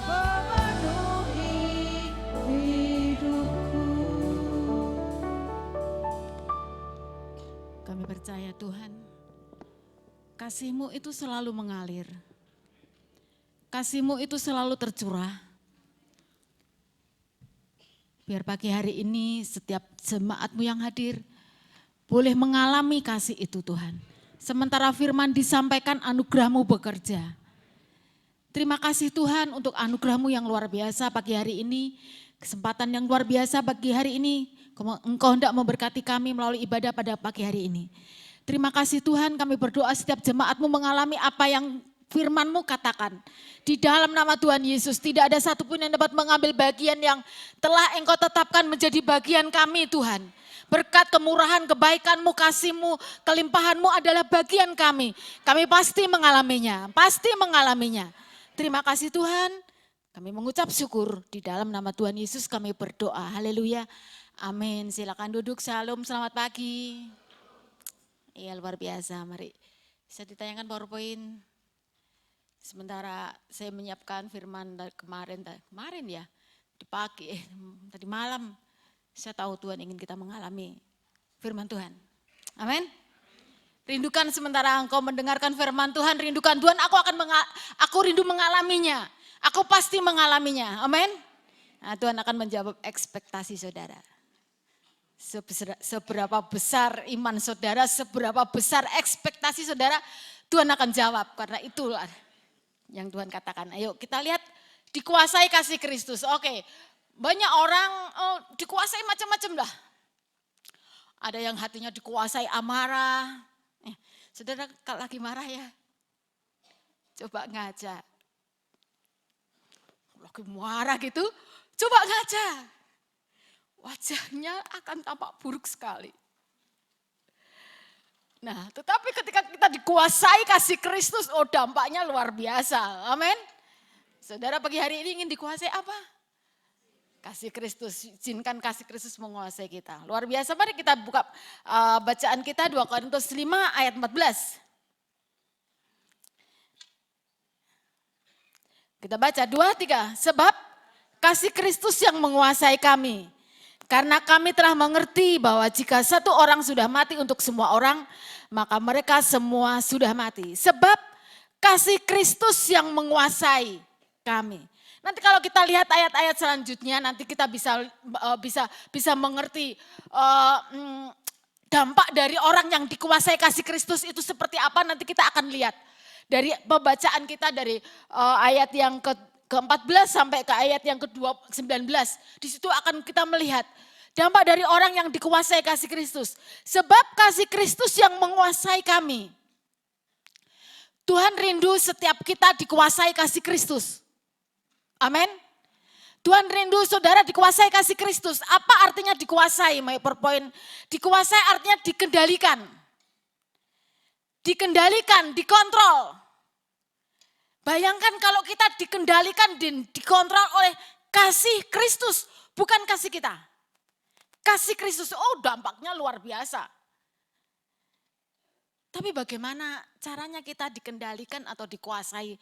memenuhi hidupku. Kami percaya Tuhan, kasih-Mu itu selalu mengalir. Kasih-Mu itu selalu tercurah. Biar pagi hari ini setiap jemaat-Mu yang hadir boleh mengalami kasih itu Tuhan. Sementara firman disampaikan, anugerah-Mu bekerja. Terima kasih Tuhan untuk anugerah-Mu yang luar biasa pagi hari ini. Kesempatan yang luar biasa pagi hari ini. Engkau hendak memberkati kami melalui ibadah pada pagi hari ini. Terima kasih Tuhan, kami berdoa setiap jemaat-Mu mengalami apa yang firman-Mu katakan. Di dalam nama Tuhan Yesus tidak ada satupun yang dapat mengambil bagian yang telah Engkau tetapkan menjadi bagian kami Tuhan. Berkat kemurahan, kebaikan-Mu, kasih-Mu, kelimpahan-Mu adalah bagian kami. Kami pasti mengalaminya, pasti mengalaminya. Terima kasih Tuhan, kami mengucap syukur di dalam nama Tuhan Yesus kami berdoa. Haleluya, amin. Silakan duduk, shalom, selamat pagi. Iya luar biasa, mari bisa ditayangkan PowerPoint. Sementara saya menyiapkan firman dari kemarin ya, di pagi, tadi malam, saya tahu Tuhan ingin kita mengalami firman Tuhan. Amin. Rindukan sementara engkau mendengarkan firman Tuhan, rindukan Tuhan, aku rindu mengalaminya. Aku pasti mengalaminya. Amin. Nah, Tuhan akan menjawab ekspektasi saudara. Seberapa besar iman saudara, seberapa besar ekspektasi saudara, Tuhan akan jawab. Karena itulah yang Tuhan katakan. Ayo kita lihat, dikuasai kasih Kristus. Oke, banyak orang dikuasai macam-macam dah. Ada yang hatinya dikuasai amarah. Saudara kalau lagi marah ya, coba ngaca. Lagi marah gitu, coba ngaca. Wajahnya akan tampak buruk sekali. Nah, tetapi ketika kita dikuasai kasih Kristus, dampaknya luar biasa. Amin. Saudara pagi hari ini ingin dikuasai apa? Kasih Kristus, izinkan kasih Kristus menguasai kita. Luar biasa, mari kita buka bacaan kita 2 Korintus 5 ayat 14. Kita baca 2, 3. Sebab kasih Kristus yang menguasai kami. Karena kami telah mengerti bahwa jika satu orang sudah mati untuk semua orang, maka mereka semua sudah mati. Sebab kasih Kristus yang menguasai kami. Nanti kalau kita lihat ayat-ayat selanjutnya, nanti kita bisa mengerti dampak dari orang yang dikuasai kasih Kristus itu seperti apa. Nanti kita akan lihat dari pembacaan kita dari ayat yang ke-14 sampai ke ayat yang ke-19. Di situ akan kita melihat dampak dari orang yang dikuasai kasih Kristus. Sebab kasih Kristus yang menguasai kami. Tuhan rindu setiap kita dikuasai kasih Kristus. Amin. Tuhan rindu saudara dikuasai kasih Kristus. Apa artinya dikuasai? My PowerPoint. Dikuasai artinya dikendalikan. Dikendalikan, dikontrol. Bayangkan kalau kita dikendalikan dan dikontrol oleh kasih Kristus, bukan kasih kita. Kasih Kristus, dampaknya luar biasa. Tapi bagaimana caranya kita dikendalikan atau dikuasai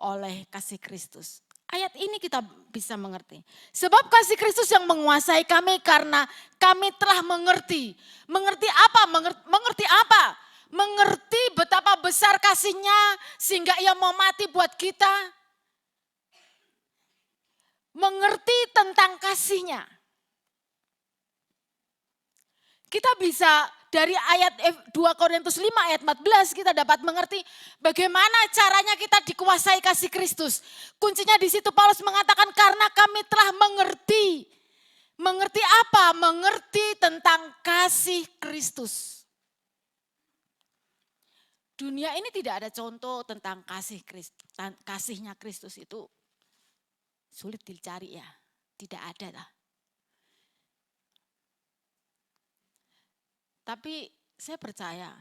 oleh kasih Kristus? Ayat ini kita bisa mengerti. Sebab kasih Kristus yang menguasai kami karena kami telah mengerti. Mengerti apa? Mengerti apa? Mengerti betapa besar kasihnya sehingga ia mau mati buat kita. Mengerti tentang kasihnya. Kita bisa dari ayat 2 Korintus 5 ayat 14 kita dapat mengerti bagaimana caranya kita dikuasai kasih Kristus. Kuncinya di situ Paulus mengatakan karena kami telah mengerti. Mengerti apa? Mengerti tentang kasih Kristus. Dunia ini tidak ada contoh tentang kasihnya Kristus itu sulit dicari ya. Tidak ada lah. Tapi saya percaya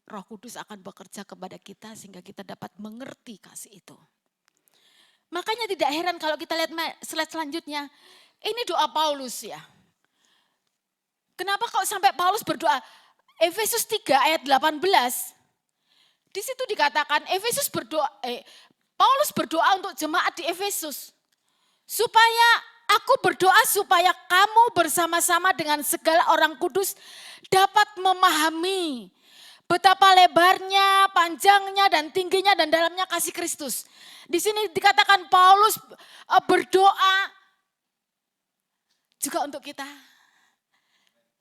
Roh Kudus akan bekerja kepada kita sehingga kita dapat mengerti kasih itu. Makanya tidak heran kalau kita lihat slide selanjutnya. Ini doa Paulus ya. Kenapa kok sampai Paulus berdoa? Efesus 3 ayat 18. Di situ dikatakan Efesus berdoa, Paulus berdoa untuk jemaat di Efesus. Aku berdoa supaya kamu bersama-sama dengan segala orang kudus dapat memahami betapa lebarnya, panjangnya, dan tingginya, dan dalamnya kasih Kristus. Di sini dikatakan Paulus berdoa juga untuk kita.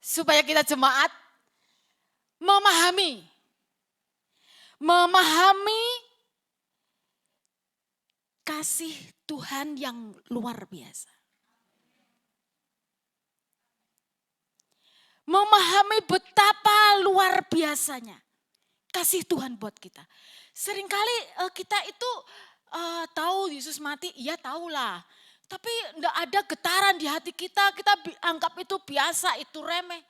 Supaya kita jemaat memahami kasih Tuhan yang luar biasa. Memahami betapa luar biasanya kasih Tuhan buat kita. Seringkali kita itu tahu Yesus mati, iya tahulah. Tapi enggak ada getaran di hati kita anggap itu biasa, itu remeh.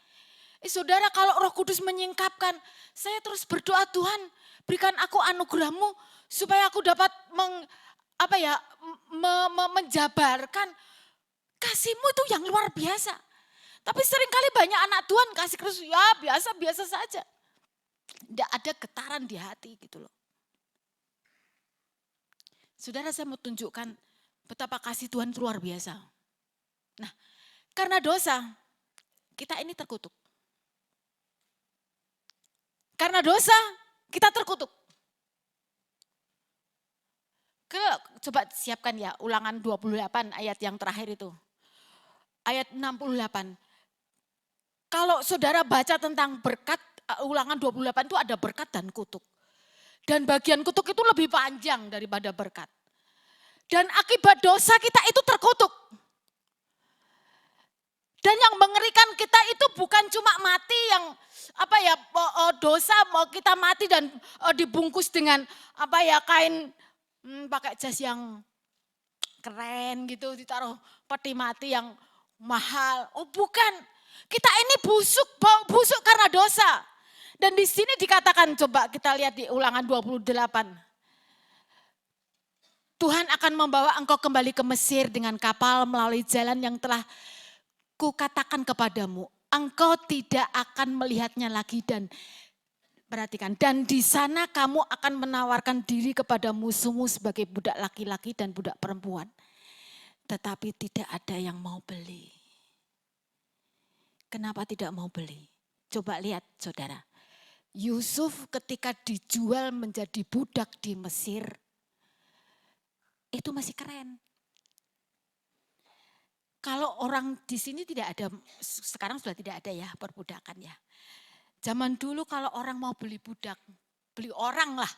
Saudara, kalau Roh Kudus menyingkapkan, saya terus berdoa, Tuhan berikan aku anugerah-Mu supaya aku dapat menjabarkan kasih-Mu itu yang luar biasa. Tapi seringkali banyak anak Tuhan kasih Kristus ya biasa-biasa saja. Tidak ada getaran di hati gitu loh. Saudara, saya mau tunjukkan betapa kasih Tuhan itu luar biasa. Nah, karena dosa kita ini terkutuk. Karena dosa kita terkutuk. Coba siapkan ya Ulangan 28 ayat yang terakhir itu. Ayat 68. Kalau saudara baca tentang berkat, Ulangan 28 itu ada berkat dan kutuk. Dan bagian kutuk itu lebih panjang daripada berkat. Dan akibat dosa kita itu terkutuk. Dan yang mengerikan kita itu bukan cuma mati yang dosa mau kita mati dan dibungkus dengan kain pakai jas yang keren gitu, ditaruh peti mati yang mahal. Oh bukan. Kita ini busuk karena dosa. Dan di sini dikatakan, coba kita lihat di Ulangan 28. Tuhan akan membawa engkau kembali ke Mesir dengan kapal melalui jalan yang telah kukatakan kepadamu. Engkau tidak akan melihatnya lagi dan perhatikan. Dan di sana kamu akan menawarkan diri kepada musuhmu sebagai budak laki-laki dan budak perempuan. Tetapi tidak ada yang mau beli. Kenapa tidak mau beli? Coba lihat saudara. Yusuf ketika dijual menjadi budak di Mesir, itu masih keren. Kalau orang di sini tidak ada, sekarang sudah tidak ada ya perbudakan ya. Zaman dulu kalau orang mau beli budak, beli orang lah.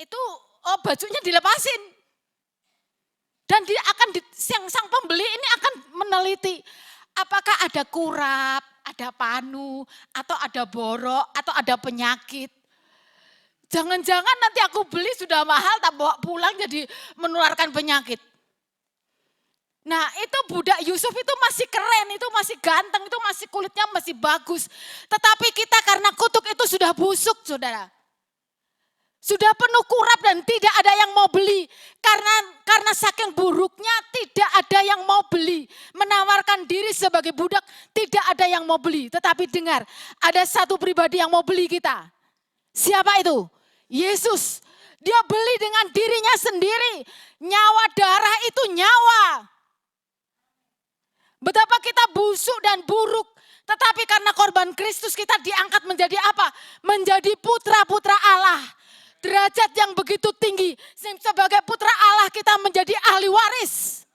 Itu bajunya dilepasin. Dan dia akan sang pembeli ini akan meneliti apakah ada kurap, ada panu, atau ada borok, atau ada penyakit. Jangan-jangan nanti aku beli sudah mahal, tak bawa pulang jadi menularkan penyakit. Nah itu budak Yusuf itu masih keren, itu masih ganteng, itu masih kulitnya masih bagus. Tetapi kita karena kutuk itu sudah busuk saudara. Sudah penuh kurap dan tidak ada yang mau beli. Karena saking buruknya tidak ada yang mau beli. Menawarkan diri sebagai budak tidak ada yang mau beli. Tetapi dengar, ada satu pribadi yang mau beli kita. Siapa itu? Yesus. Dia beli dengan dirinya sendiri. Nyawa darah itu nyawa. Betapa kita busuk dan buruk. Tetapi karena korban Kristus kita diangkat menjadi apa? Menjadi putra-putra Allah. Derajat yang begitu tinggi. Sebagai putra Allah kita menjadi ahli waris.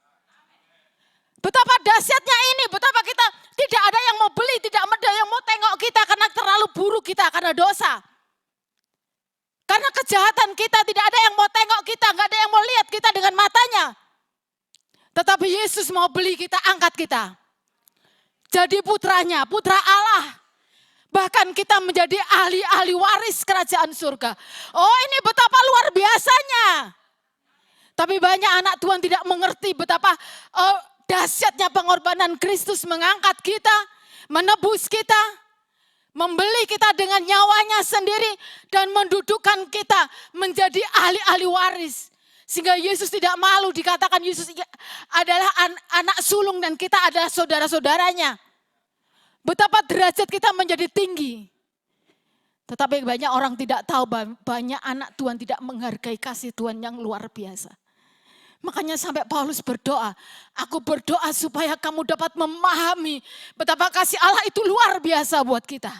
Betapa dahsyatnya ini. Betapa kita tidak ada yang mau beli. Tidak ada yang mau tengok kita. Karena terlalu buruk kita. Karena dosa. Karena kejahatan kita. Tidak ada yang mau tengok kita. Tidak ada yang mau lihat kita dengan matanya. Tetapi Yesus mau beli kita. Angkat kita. Jadi putranya. Putra Allah. Bahkan kita menjadi ahli-ahli waris kerajaan surga. Oh ini betapa luar biasanya. Tapi banyak anak Tuhan tidak mengerti betapa dahsyatnya pengorbanan Kristus mengangkat kita, menebus kita, membeli kita dengan nyawanya sendiri dan mendudukkan kita menjadi ahli-ahli waris. Sehingga Yesus tidak malu dikatakan Yesus adalah anak sulung dan kita adalah saudara-saudaranya. Betapa derajat kita menjadi tinggi. Tetapi banyak orang tidak tahu, banyak anak Tuhan tidak menghargai kasih Tuhan yang luar biasa. Makanya sampai Paulus berdoa, aku berdoa supaya kamu dapat memahami betapa kasih Allah itu luar biasa buat kita.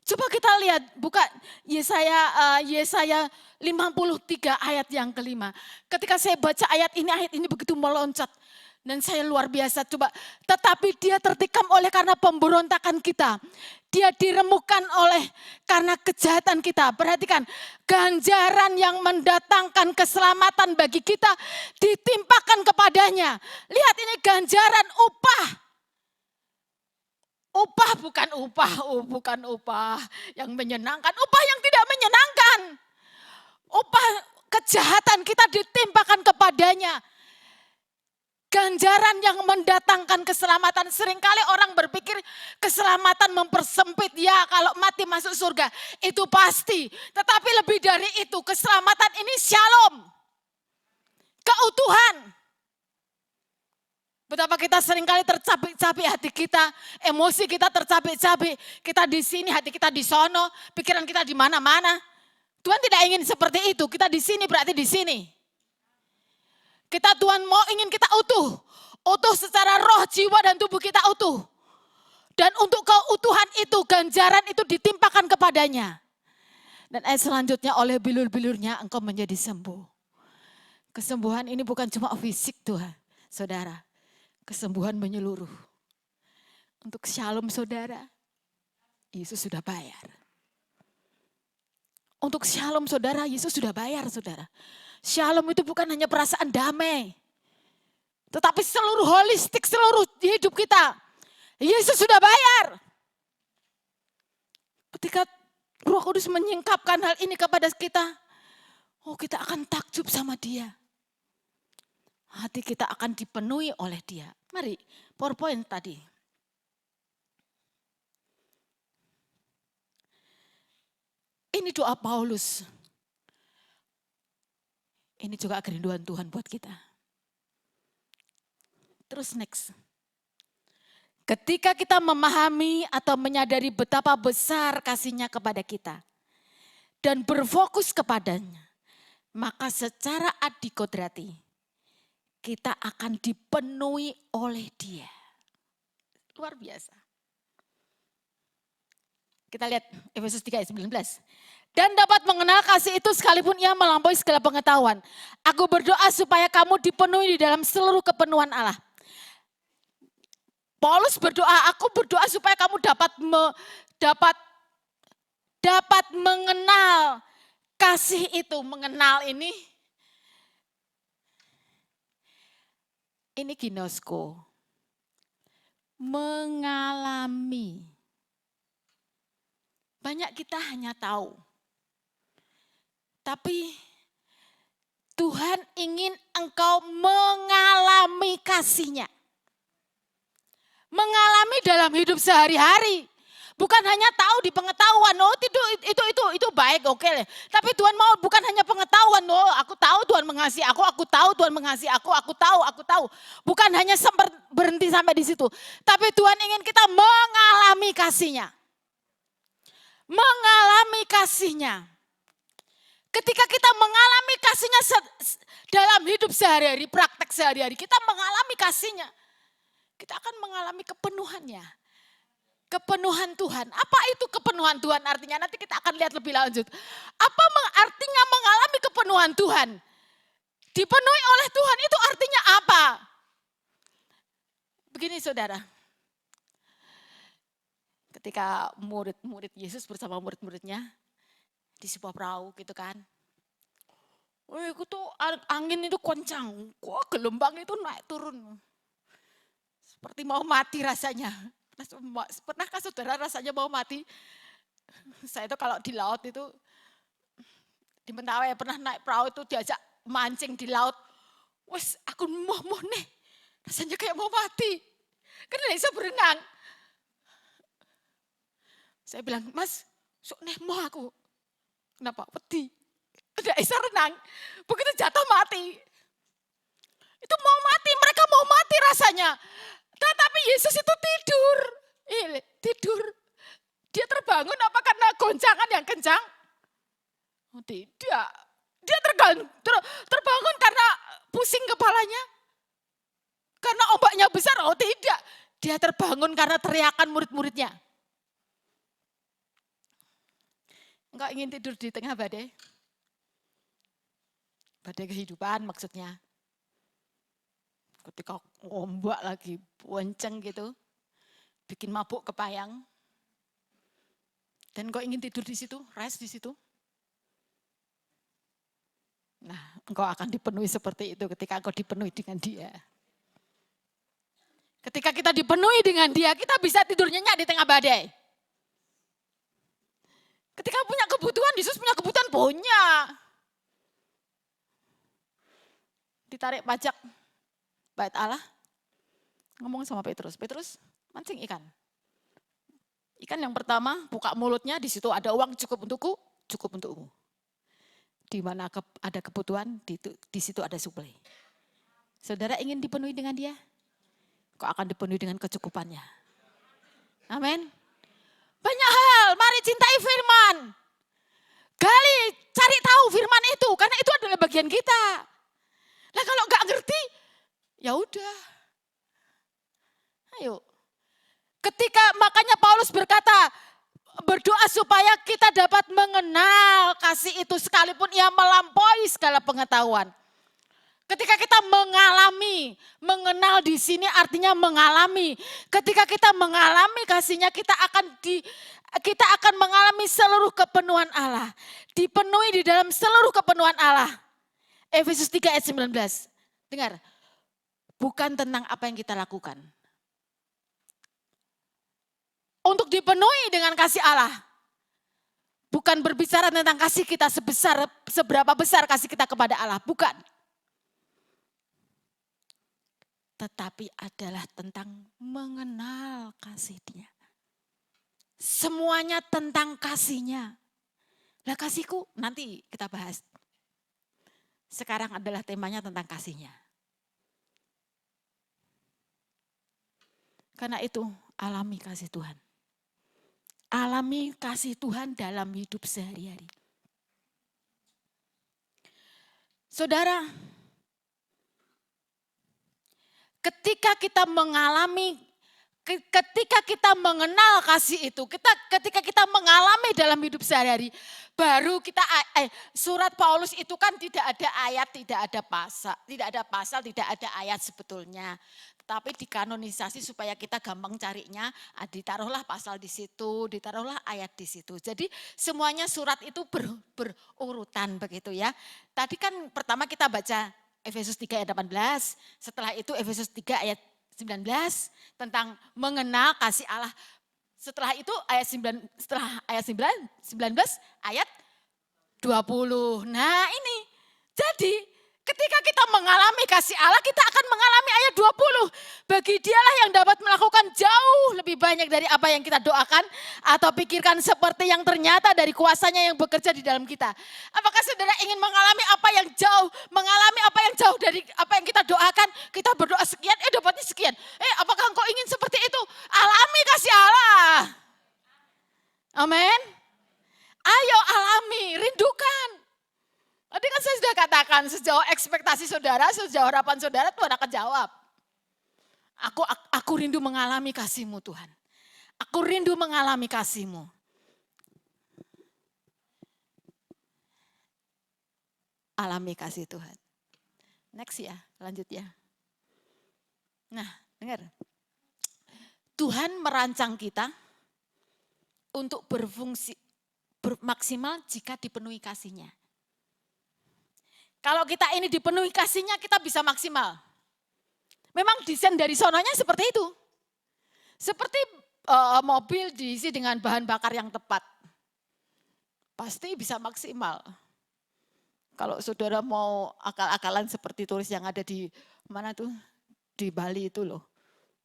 Coba kita lihat, buka Yesaya 53 ayat yang kelima. Ketika saya baca ayat ini begitu meloncat. Dan saya luar biasa, coba. Tetapi dia tertikam oleh karena pemberontakan kita. Dia diremukkan oleh karena kejahatan kita. Perhatikan, ganjaran yang mendatangkan keselamatan bagi kita ditimpakan kepadanya. Lihat ini ganjaran upah. Upah bukan upah yang menyenangkan. Upah yang tidak menyenangkan. Upah kejahatan kita ditimpakan kepadanya. Ganjaran yang mendatangkan keselamatan. Seringkali orang berpikir keselamatan mempersempit. Ya, kalau mati masuk surga itu pasti. Tetapi lebih dari itu, keselamatan ini shalom. Keutuhan. Betapa kita seringkali tercapik-capik hati kita, emosi kita tercapik-capik. Kita di sini, hati kita di sono, pikiran kita di mana-mana. Tuhan tidak ingin seperti itu. Kita di sini berarti di sini. Tuhan ingin kita utuh. Utuh secara roh, jiwa, dan tubuh kita utuh. Dan untuk keutuhan itu, ganjaran itu ditimpakan kepadanya. Dan ayat selanjutnya, oleh bilur-bilurnya engkau menjadi sembuh. Kesembuhan ini bukan cuma fisik Tuhan, saudara. Kesembuhan menyeluruh. Untuk shalom saudara, Yesus sudah bayar. Untuk shalom saudara, Yesus sudah bayar saudara. Shalom itu bukan hanya perasaan damai. Tetapi seluruh holistik, seluruh hidup kita. Yesus sudah bayar. Ketika Roh Kudus menyingkapkan hal ini kepada kita. Oh, kita akan takjub sama dia. Hati kita akan dipenuhi oleh dia. Mari, PowerPoint tadi. Ini doa Paulus. Ini juga kerinduan Tuhan buat kita. Terus next. Ketika kita memahami atau menyadari betapa besar kasih-Nya kepada kita. Dan berfokus kepadanya. Maka secara adikodrati kita akan dipenuhi oleh dia. Luar biasa. Kita lihat Efesus 3 ayat 19. Dan dapat mengenal kasih itu sekalipun ia melampaui segala pengetahuan. Aku berdoa supaya kamu dipenuhi di dalam seluruh kepenuhan Allah. Paulus berdoa, aku berdoa supaya kamu dapat mengenal kasih itu. Mengenal ini ginosko. Mengalami. Banyak kita hanya tahu. Tapi Tuhan ingin engkau mengalami kasih-Nya. Mengalami dalam hidup sehari-hari. Bukan hanya tahu di pengetahuan, oh itu baik, oke. Tapi Tuhan mau bukan hanya pengetahuan, oh aku tahu Tuhan mengasihi aku tahu Tuhan mengasihi aku tahu. Bukan hanya berhenti sampai di situ. Tapi Tuhan ingin kita mengalami kasih-Nya. Mengalami kasih-Nya. Ketika kita mengalami kasih-Nya dalam hidup sehari-hari, praktek sehari-hari, kita mengalami kasih-Nya. Kita akan mengalami kepenuhannya. Kepenuhan Tuhan. Apa itu kepenuhan Tuhan artinya? Nanti kita akan lihat lebih lanjut. Apa artinya mengalami kepenuhan Tuhan? Dipenuhi oleh Tuhan itu artinya apa? Begini saudara. Ketika murid-murid Yesus bersama murid-muridnya di sebuah perahu gitu kan. Itu tuh angin itu kencang. Kok gelombang itu naik turun. Seperti mau mati rasanya. Pernahkah saudara rasanya mau mati? Saya itu kalau di laut itu, di Mentawai pernah naik perahu itu diajak mancing di laut. Wes aku mau nih, rasanya kayak mau mati. Kan tidak bisa berenang. Saya bilang, Mas, sok nih mau aku. Kenapa? Wedi. Tidak bisa renang. Begitu jatuh mati. Itu mau mati, mereka mau mati rasanya. Tetapi Yesus itu tidur. Tidur. dia terbangun apa karena goncangan yang kencang? Oh, tidak. Dia terbangun karena pusing kepalanya. Karena ombaknya besar, oh tidak. Dia terbangun karena teriakan murid-muridnya. Enggak ingin tidur di tengah badai? Badai kehidupan maksudnya. Ketika ombak lagi bonceng gitu, bikin mabuk kepayang. Dan kau ingin tidur di situ, rest di situ. Nah, engkau akan dipenuhi seperti itu ketika engkau dipenuhi dengan dia. Ketika kita dipenuhi dengan dia, kita bisa tidur nyenyak di tengah badai. Ketika punya kebutuhan, Yesus punya kebutuhan banyak. Ditarik pajak bait Allah, ngomong sama Petrus, Petrus mancing ikan. Ikan yang pertama buka mulutnya, di situ ada uang cukup untukku, cukup untukmu. Di mana ada kebutuhan, di situ ada suplai. Saudara ingin dipenuhi dengan dia? Kau akan dipenuhi dengan kecukupannya. Amin. Banyak hal, mari cintai firman. Gali, cari tahu firman itu, karena itu adalah bagian kita. Nah kalau nggak ngerti, ya udah. Ayo. Ketika makanya Paulus berkata, berdoa supaya kita dapat mengenal kasih itu sekalipun ia melampaui segala pengetahuan. Ketika kita mengalami, mengenal di sini artinya mengalami. Ketika kita mengalami kasihnya, kita akan mengalami seluruh kepenuhan Allah. Dipenuhi di dalam seluruh kepenuhan Allah. Efesus 3 ayat 19. Dengar, bukan tentang apa yang kita lakukan. Untuk dipenuhi dengan kasih Allah. Bukan berbicara tentang kasih kita seberapa besar kasih kita kepada Allah. Bukan. Tetapi adalah tentang mengenal kasih dia. Semuanya tentang kasihnya. Lah kasihku nanti kita bahas. Sekarang adalah temanya tentang kasihnya. Karena itu alami kasih Tuhan. Alami kasih Tuhan dalam hidup sehari-hari. Saudara, ketika kita mengenal kasih itu, ketika kita mengalami dalam hidup sehari-hari, baru kita, surat Paulus itu kan tidak ada ayat, tidak ada pasal, tidak ada ayat sebetulnya. Tapi dikanonisasi supaya kita gampang carinya, ditaruhlah pasal di situ, ditaruhlah ayat di situ. Jadi semuanya surat itu berurutan begitu ya. Tadi kan pertama kita baca Efesus 3 ayat 18, setelah itu Efesus 3 ayat 19 tentang mengenal kasih Allah. Setelah itu setelah ayat 19 ayat 20. Nah ini, jadi ketika kita mengalami kasih Allah, kita akan mengalami ayat 20. Bagi dialah yang dapat melakukan jauh lebih banyak dari apa yang kita doakan atau pikirkan, seperti yang ternyata dari kuasanya yang bekerja di dalam kita. Apakah saudara ingin mengalami apa yang jauh dari apa yang kita doakan? Kita berdoa sekian, dapatnya sekian. Apakah engkau ingin seperti itu? Alami kasih Allah. Amin. Ayo alami, rindukan. Tadi kan saya sudah katakan, sejauh ekspektasi saudara, sejauh harapan saudara, Tuhan akan jawab. Aku rindu mengalami kasih-Mu Tuhan. Aku rindu mengalami kasih-Mu. Alami kasih Tuhan. Next ya, lanjut ya. Nah, dengar. Tuhan merancang kita untuk berfungsi maksimal jika dipenuhi kasih-Nya. Kalau kita ini dipenuhi kasih-Nya, kita bisa maksimal. Memang desain dari sononya seperti itu. Seperti mobil diisi dengan bahan bakar yang tepat. Pasti bisa maksimal. Kalau saudara mau akal-akalan seperti turis yang ada di mana tuh? Di Bali itu loh.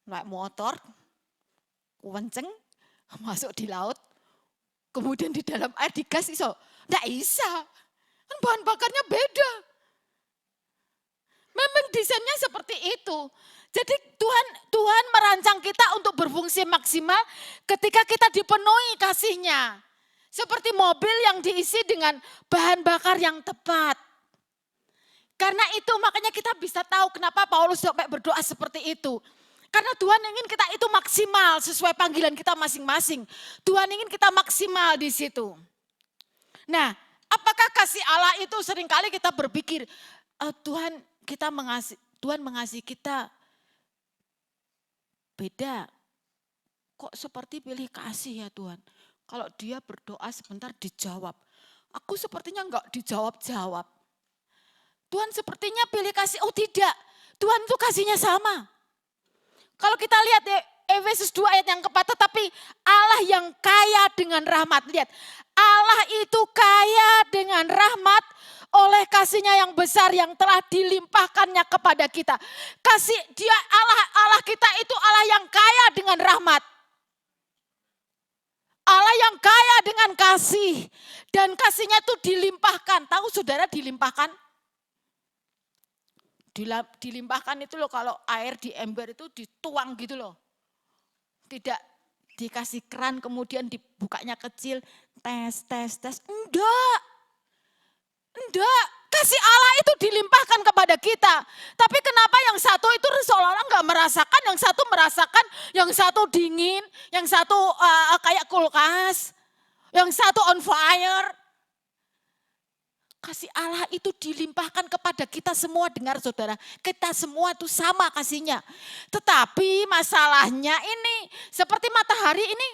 Naik motor, kenceng, masuk di laut. Kemudian di dalam air digas iso. Nggak bisa. Kan bahan bakarnya beda. Memang desainnya seperti itu. Jadi Tuhan merancang kita untuk berfungsi maksimal ketika kita dipenuhi kasih-Nya. Seperti mobil yang diisi dengan bahan bakar yang tepat. Karena itu makanya kita bisa tahu kenapa Paulus sampai berdoa seperti itu. Karena Tuhan ingin kita itu maksimal sesuai panggilan kita masing-masing. Tuhan ingin kita maksimal di situ. Nah, apakah kasih Allah itu seringkali kita berpikir, Tuhan mengasihi kita beda. Kok seperti pilih kasih ya Tuhan. Kalau dia berdoa sebentar dijawab. Aku sepertinya enggak dijawab-jawab. Tuhan sepertinya pilih kasih, oh tidak. Tuhan itu kasihnya sama. Kalau kita lihat Efesus 2 ayat yang keempat, tetapi Allah yang kaya dengan rahmat. Lihat, Allah itu kaya dengan rahmat oleh kasih-Nya yang besar yang telah dilimpahkannya kepada kita. Kasih dia Allah kita itu Allah yang kaya dengan rahmat. Allah yang kaya dengan kasih. Dan kasih-Nya itu dilimpahkan. Tahu saudara dilimpahkan? Dilimpahkan itu loh, kalau air di ember itu dituang gitu loh. Tidak dikasih keran kemudian dibukanya kecil, tes. Enggak. Kasih Allah itu dilimpahkan kepada kita. Tapi kenapa yang satu itu seolah-olah enggak merasakan, yang satu merasakan, yang satu dingin, yang satu kayak kulkas, yang satu on fire. Kasih Allah itu dilimpahkan kepada kita semua, dengar saudara. Kita semua itu sama kasihnya. Tetapi masalahnya ini seperti matahari ini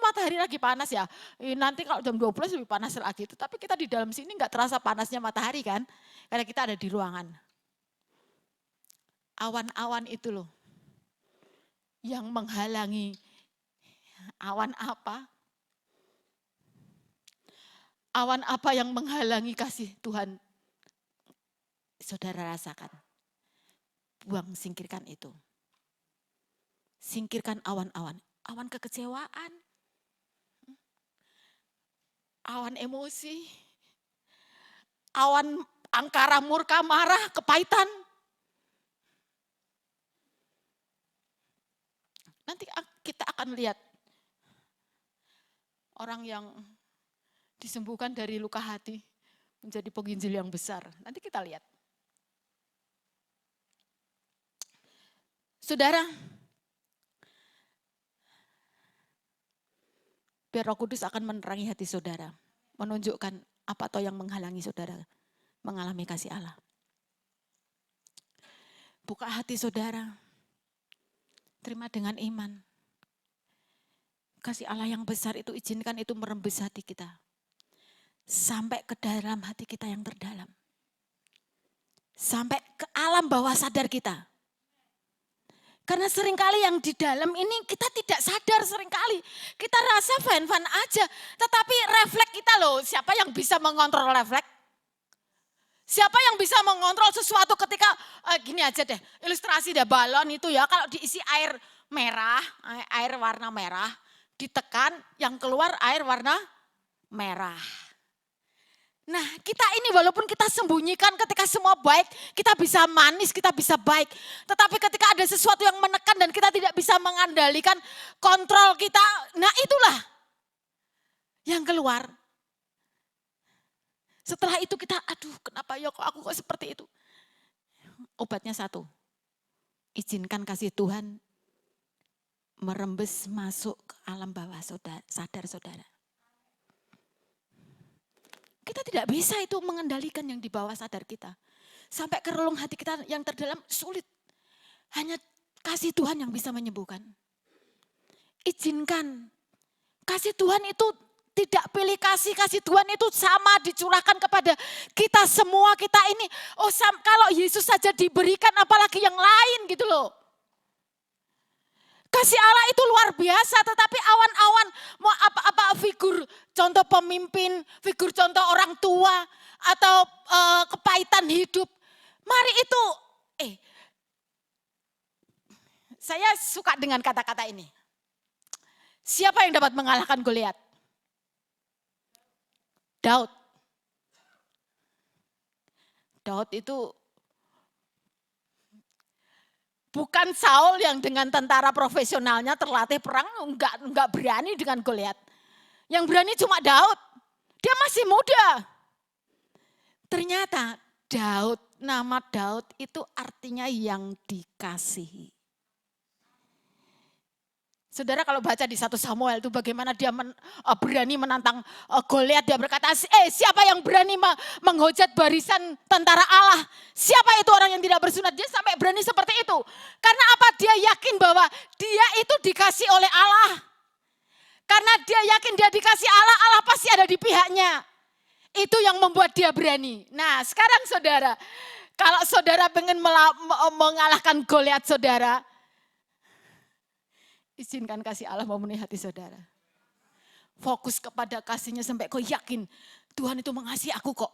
matahari lagi panas ya. Nanti kalau jam 12 lebih panas lagi. Tetapi kita di dalam sini enggak terasa panasnya matahari kan. Karena kita ada di ruangan. Awan-awan itu loh. Yang menghalangi. Awan apa? Awan apa yang menghalangi kasih Tuhan? Saudara rasakan. Buang, singkirkan itu. Singkirkan awan-awan. Awan kekecewaan. Awan emosi. Awan angkara, murka, marah, kepahitan. Nanti kita akan lihat orang yang disembuhkan dari luka hati menjadi penginjil yang besar. Nanti kita lihat. Saudara, biar Roh Kudus akan menerangi hati saudara, menunjukkan apa toh yang menghalangi saudara mengalami kasih Allah. Buka hati saudara, terima dengan iman. Kasih Allah yang besar itu izinkan itu merembes hati kita. Sampai ke dalam hati kita yang terdalam. Sampai ke alam bawah sadar kita. Karena seringkali yang di dalam ini kita tidak sadar seringkali. Kita rasa fan-fan aja. Tetapi refleks kita loh, siapa yang bisa mengontrol refleks? Siapa yang bisa mengontrol sesuatu ketika, gini aja deh, ilustrasi deh, balon itu ya, kalau diisi air merah, air warna merah, ditekan yang keluar air warna merah. Nah kita ini walaupun kita sembunyikan ketika semua baik, kita bisa manis, kita bisa baik. Tetapi ketika ada sesuatu yang menekan dan kita tidak bisa mengandalkan kontrol kita, nah itulah yang keluar. Setelah itu kita, aduh kenapa ya kok aku kok seperti itu. Obatnya satu, izinkan kasih Tuhan merembes masuk ke alam bawah sadar saudara. Kita tidak bisa itu mengendalikan yang di bawah sadar kita. Sampai ke relung hati kita yang terdalam sulit. Hanya kasih Tuhan yang bisa menyembuhkan. Izinkan. Kasih Tuhan itu tidak pilih kasih Tuhan itu sama dicurahkan kepada kita semua, kita ini. Oh kalau Yesus saja diberikan apalagi yang lain gitu loh. Kasih Allah itu luar biasa, tetapi awan-awan mau apa figur contoh pemimpin, figur contoh orang tua atau kepahitan hidup. Mari itu, saya suka dengan kata-kata ini. Siapa yang dapat mengalahkan Goliat? Daud. Daud itu Bukan Saul yang dengan tentara profesionalnya terlatih perang, enggak berani dengan Goliat. Yang berani cuma Daud. Dia masih muda. Ternyata Daud, nama Daud itu artinya yang dikasihi. Saudara kalau baca di 1 Samuel itu bagaimana dia berani menantang Goliat. Dia berkata, siapa yang berani menghujat barisan tentara Allah? Siapa itu orang yang tidak bersunat? Dia sampai berani seperti itu. Karena apa? Dia yakin bahwa dia itu dikasih oleh Allah. Karena dia yakin dia dikasih Allah, Allah pasti ada di pihaknya. Itu yang membuat dia berani. Nah sekarang saudara, kalau saudara pengen mengalahkan Goliat saudara, izinkan kasih Allah memenuhi hati saudara. Fokus kepada kasihnya sampai kau yakin Tuhan itu mengasihi aku kok.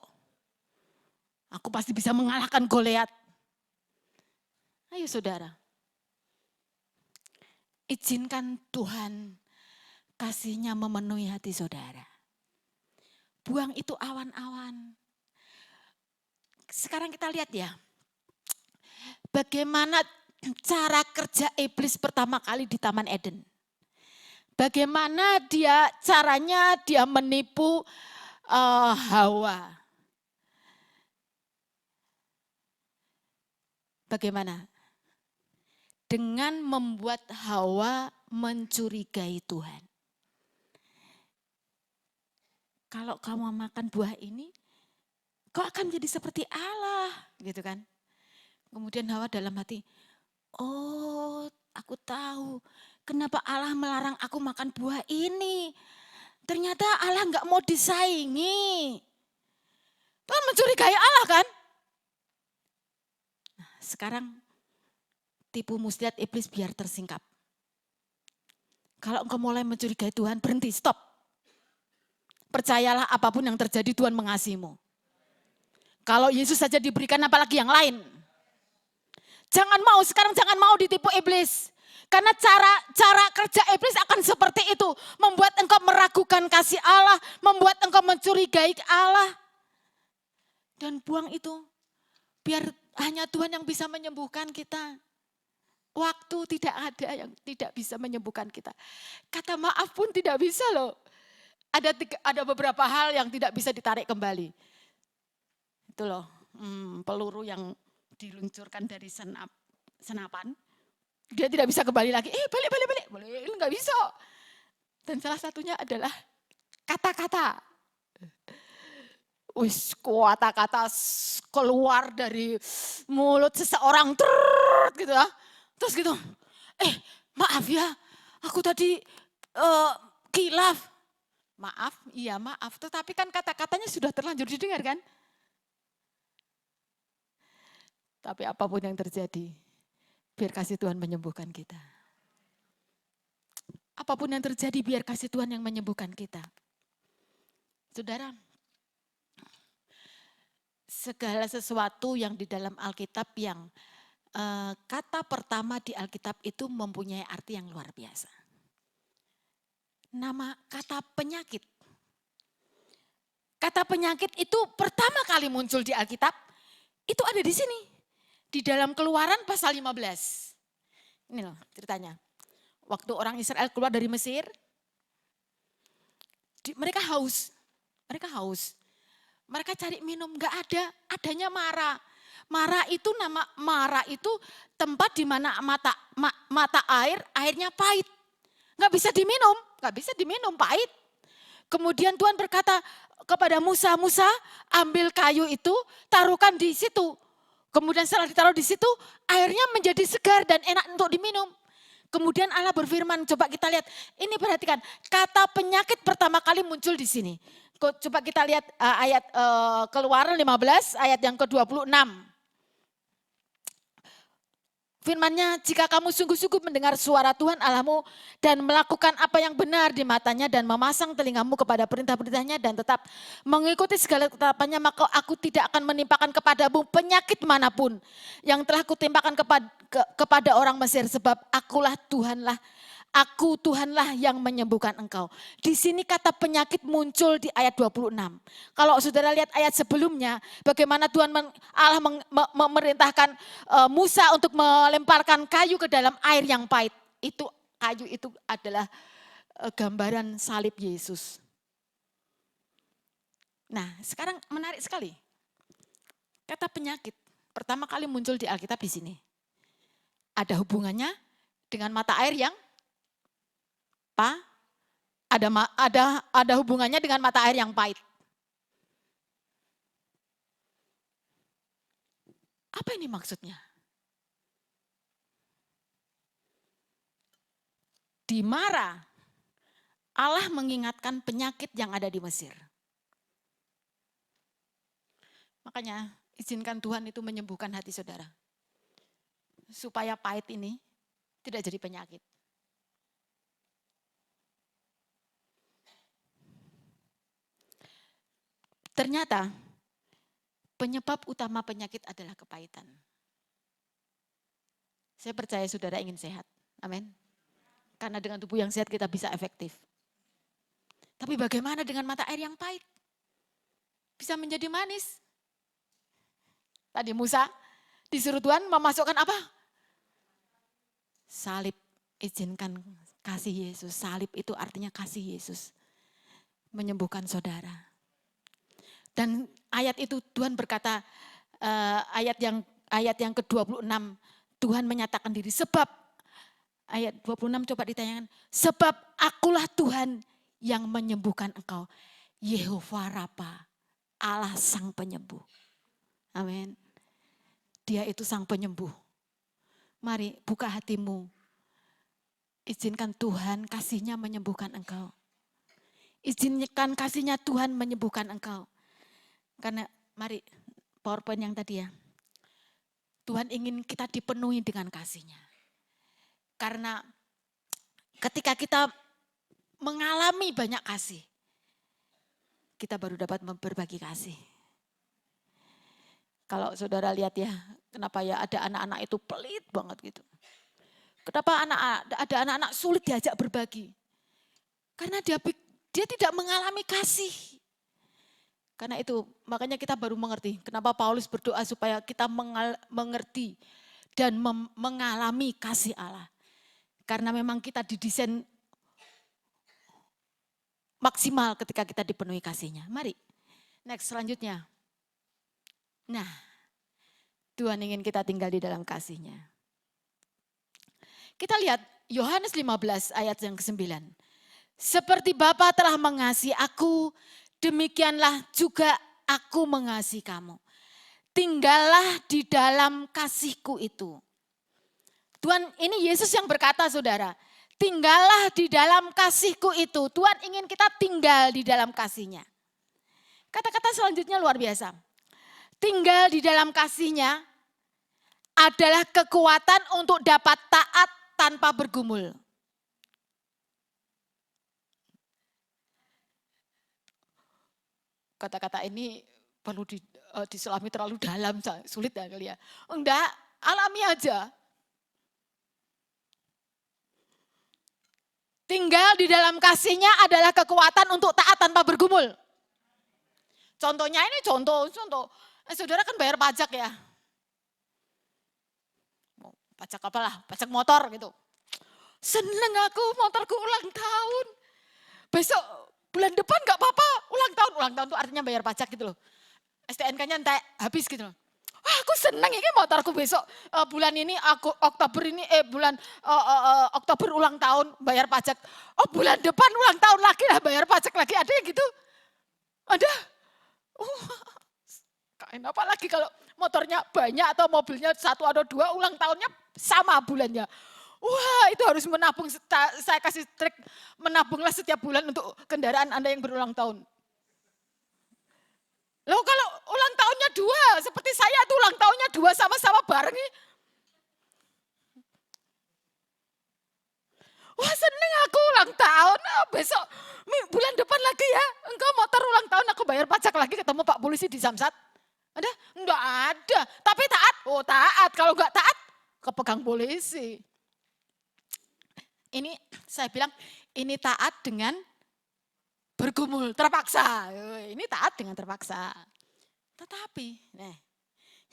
Aku pasti bisa mengalahkan Goliat. Ayo saudara. Izinkan Tuhan kasihnya memenuhi hati saudara. Buang itu awan-awan. Sekarang kita lihat ya. Bagaimana cara kerja iblis pertama kali di Taman Eden. Bagaimana caranya dia menipu Hawa. Bagaimana? Dengan membuat Hawa mencurigai Tuhan. Kalau kamu makan buah ini, kau akan menjadi seperti Allah, gitu kan? Kemudian Hawa dalam hati, oh, aku tahu kenapa Allah melarang aku makan buah ini. Ternyata Allah nggak mau disaingi. Tuhan mencurigai Allah kan? Nah, sekarang tipu muslihat iblis biar tersingkap. Kalau engkau mulai mencurigai Tuhan, berhenti, stop. Percayalah apapun yang terjadi Tuhan mengasihimu. Kalau Yesus saja diberikan apalagi yang lain. Sekarang jangan mau ditipu iblis. Karena cara kerja iblis akan seperti itu. Membuat engkau meragukan kasih Allah. Membuat engkau mencurigai Allah. Dan buang itu. Biar hanya Tuhan yang bisa menyembuhkan kita. Waktu tidak ada yang tidak bisa menyembuhkan kita. Kata maaf pun tidak bisa loh. Ada beberapa hal yang tidak bisa ditarik kembali. Itu loh, peluru yang diluncurkan dari senapan, dia tidak bisa kembali lagi. Balik, boleh, nggak bisa. Dan salah satunya adalah kata-kata. Kata-kata keluar dari mulut seseorang, gitu ya. Terus gitu, maaf ya, aku tadi kilaf. Maaf, iya maaf. Tetapi kan kata-katanya sudah terlanjur didengar kan? Tapi apapun yang terjadi, biar kasih Tuhan menyembuhkan kita. Apapun yang terjadi, biar kasih Tuhan yang menyembuhkan kita. Saudara, segala sesuatu yang di dalam Alkitab yang kata pertama di Alkitab itu mempunyai arti yang luar biasa. Nama kata penyakit. Kata penyakit itu pertama kali muncul di Alkitab, itu ada di sini. Di dalam Keluaran pasal 15. Ini loh ceritanya. Waktu orang Israel keluar dari Mesir, mereka haus. Mereka cari minum, gak ada, adanya Mara. Mara itu tempat di mana mata airnya pahit. Gak bisa diminum, pahit. Kemudian Tuhan berkata kepada Musa, ambil kayu itu, taruhkan di situ. Kemudian setelah ditaruh di situ, airnya menjadi segar dan enak untuk diminum. Kemudian Allah berfirman, coba kita lihat, ini perhatikan, kata penyakit pertama kali muncul di sini. Coba kita lihat ayat Keluaran 15, ayat yang ke-26. Firman-Nya, jika kamu sungguh-sungguh mendengar suara Tuhan Allahmu dan melakukan apa yang benar di matanya dan memasang telingamu kepada perintah-perintahnya dan tetap mengikuti segala ketetapannya, maka aku tidak akan menimpakan kepadamu penyakit manapun yang telah kutimpakan kepada orang Mesir, sebab akulah Tuhanlah Aku Tuhanlah yang menyembuhkan engkau. Di sini kata penyakit muncul di ayat 26. Kalau saudara lihat ayat sebelumnya, bagaimana Tuhan Allah memerintahkan Musa untuk melemparkan kayu ke dalam air yang pahit. Itu kayu itu adalah gambaran salib Yesus. Nah, sekarang menarik sekali. Kata penyakit pertama kali muncul di Alkitab di sini. Ada hubungannya dengan mata air yang ada hubungannya dengan mata air yang pahit. Apa ini maksudnya? Di Mara, Allah mengingatkan penyakit yang ada di Mesir. Makanya izinkan Tuhan itu menyembuhkan hati saudara. Supaya pahit ini tidak jadi penyakit. Ternyata penyebab utama penyakit adalah kepahitan. Saya percaya saudara ingin sehat. Amin. Karena dengan tubuh yang sehat kita bisa efektif. Tapi bagaimana dengan mata air yang pahit? Bisa menjadi manis. Tadi Musa disuruh Tuhan memasukkan apa? Salib. Izinkan kasih Yesus. Salib itu artinya kasih Yesus. Menyembuhkan saudara. Dan ayat itu Tuhan berkata, ayat yang ke-26, Tuhan menyatakan diri. Sebab, ayat 26 coba ditanyakan, sebab akulah Tuhan yang menyembuhkan engkau. Yehova Rafa, Allah sang penyembuh. Amin. Dia itu sang penyembuh. Mari buka hatimu. Izinkan Tuhan kasihnya menyembuhkan engkau. Izinkan kasihnya Tuhan menyembuhkan engkau. Karena mari PowerPoint yang tadi ya. Tuhan ingin kita dipenuhi dengan kasih-Nya. Karena ketika kita mengalami banyak kasih, kita baru dapat berbagi kasih. Kalau saudara lihat ya, kenapa ya ada anak-anak itu pelit banget gitu. Kenapa ada anak-anak sulit diajak berbagi? Karena dia tidak mengalami kasih. Karena itu makanya kita baru mengerti kenapa Paulus berdoa supaya kita mengerti dan mengalami kasih Allah. Karena memang kita didesain maksimal ketika kita dipenuhi kasih-Nya. Mari, next selanjutnya. Nah, Tuhan ingin kita tinggal di dalam kasih-Nya. Kita lihat Yohanes 15 ayat yang ke-9. Seperti Bapa telah mengasihi aku, demikianlah juga aku mengasihi kamu. Tinggallah di dalam kasihku itu. Tuhan, ini Yesus yang berkata saudara. Tinggallah di dalam kasihku itu. Tuhan ingin kita tinggal di dalam kasih-Nya. Kata-kata selanjutnya luar biasa. Tinggal di dalam kasih-Nya adalah kekuatan untuk dapat taat tanpa bergumul. Kata-kata ini perlu diselami terlalu dalam, sulit ya kali ya. Enggak, alami aja. Tinggal di dalam kasih-Nya adalah kekuatan untuk taat tanpa bergumul. Contohnya ini contoh. Saudara kan bayar pajak ya. Pajak apalah, pajak motor gitu. Seneng aku motorku ulang tahun. Besok bulan depan gak apa-apa, ulang tahun itu artinya bayar pajak gitu loh. STNK-nya entek habis gitu loh. Wah, aku seneng ini motorku besok bulan ini Oktober ulang tahun bayar pajak. Oh bulan depan ulang tahun lagi lah bayar pajak lagi, ada yang gitu? Ada? Apa lagi kalau motornya banyak atau mobilnya 1 atau 2 ulang tahunnya sama bulannya. Wah itu harus menabung, saya kasih trik, menabunglah setiap bulan untuk kendaraan Anda yang berulang tahun. Loh kalau ulang tahunnya 2, seperti saya itu ulang tahunnya 2 sama-sama bareng nih. Wah seneng aku ulang tahun, besok bulan depan lagi ya, engkau motor ulang tahun aku bayar pajak lagi ketemu Pak Polisi di Samsat. Ada? Enggak ada, tapi taat, oh taat, kalau enggak taat kepegang polisi. ini saya bilang ini taat dengan bergumul, terpaksa. Ini taat dengan terpaksa. Tetapi,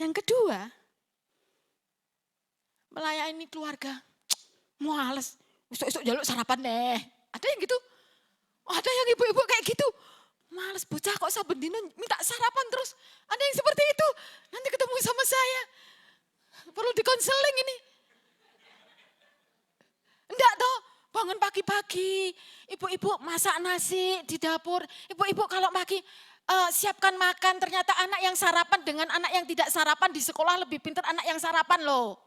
yang kedua, melayani keluarga, males, esok-esok jaluk sarapan deh. Ada yang gitu, ada yang ibu-ibu kayak gitu. Males bocah kok saben dino minta sarapan terus. Ada yang seperti itu, nanti ketemu sama saya. Perlu dikonseling ini. Enggak toh, bangun pagi-pagi, ibu-ibu masak nasi di dapur. Ibu-ibu kalau pagi siapkan makan, ternyata anak yang sarapan dengan anak yang tidak sarapan di sekolah lebih pintar anak yang sarapan loh.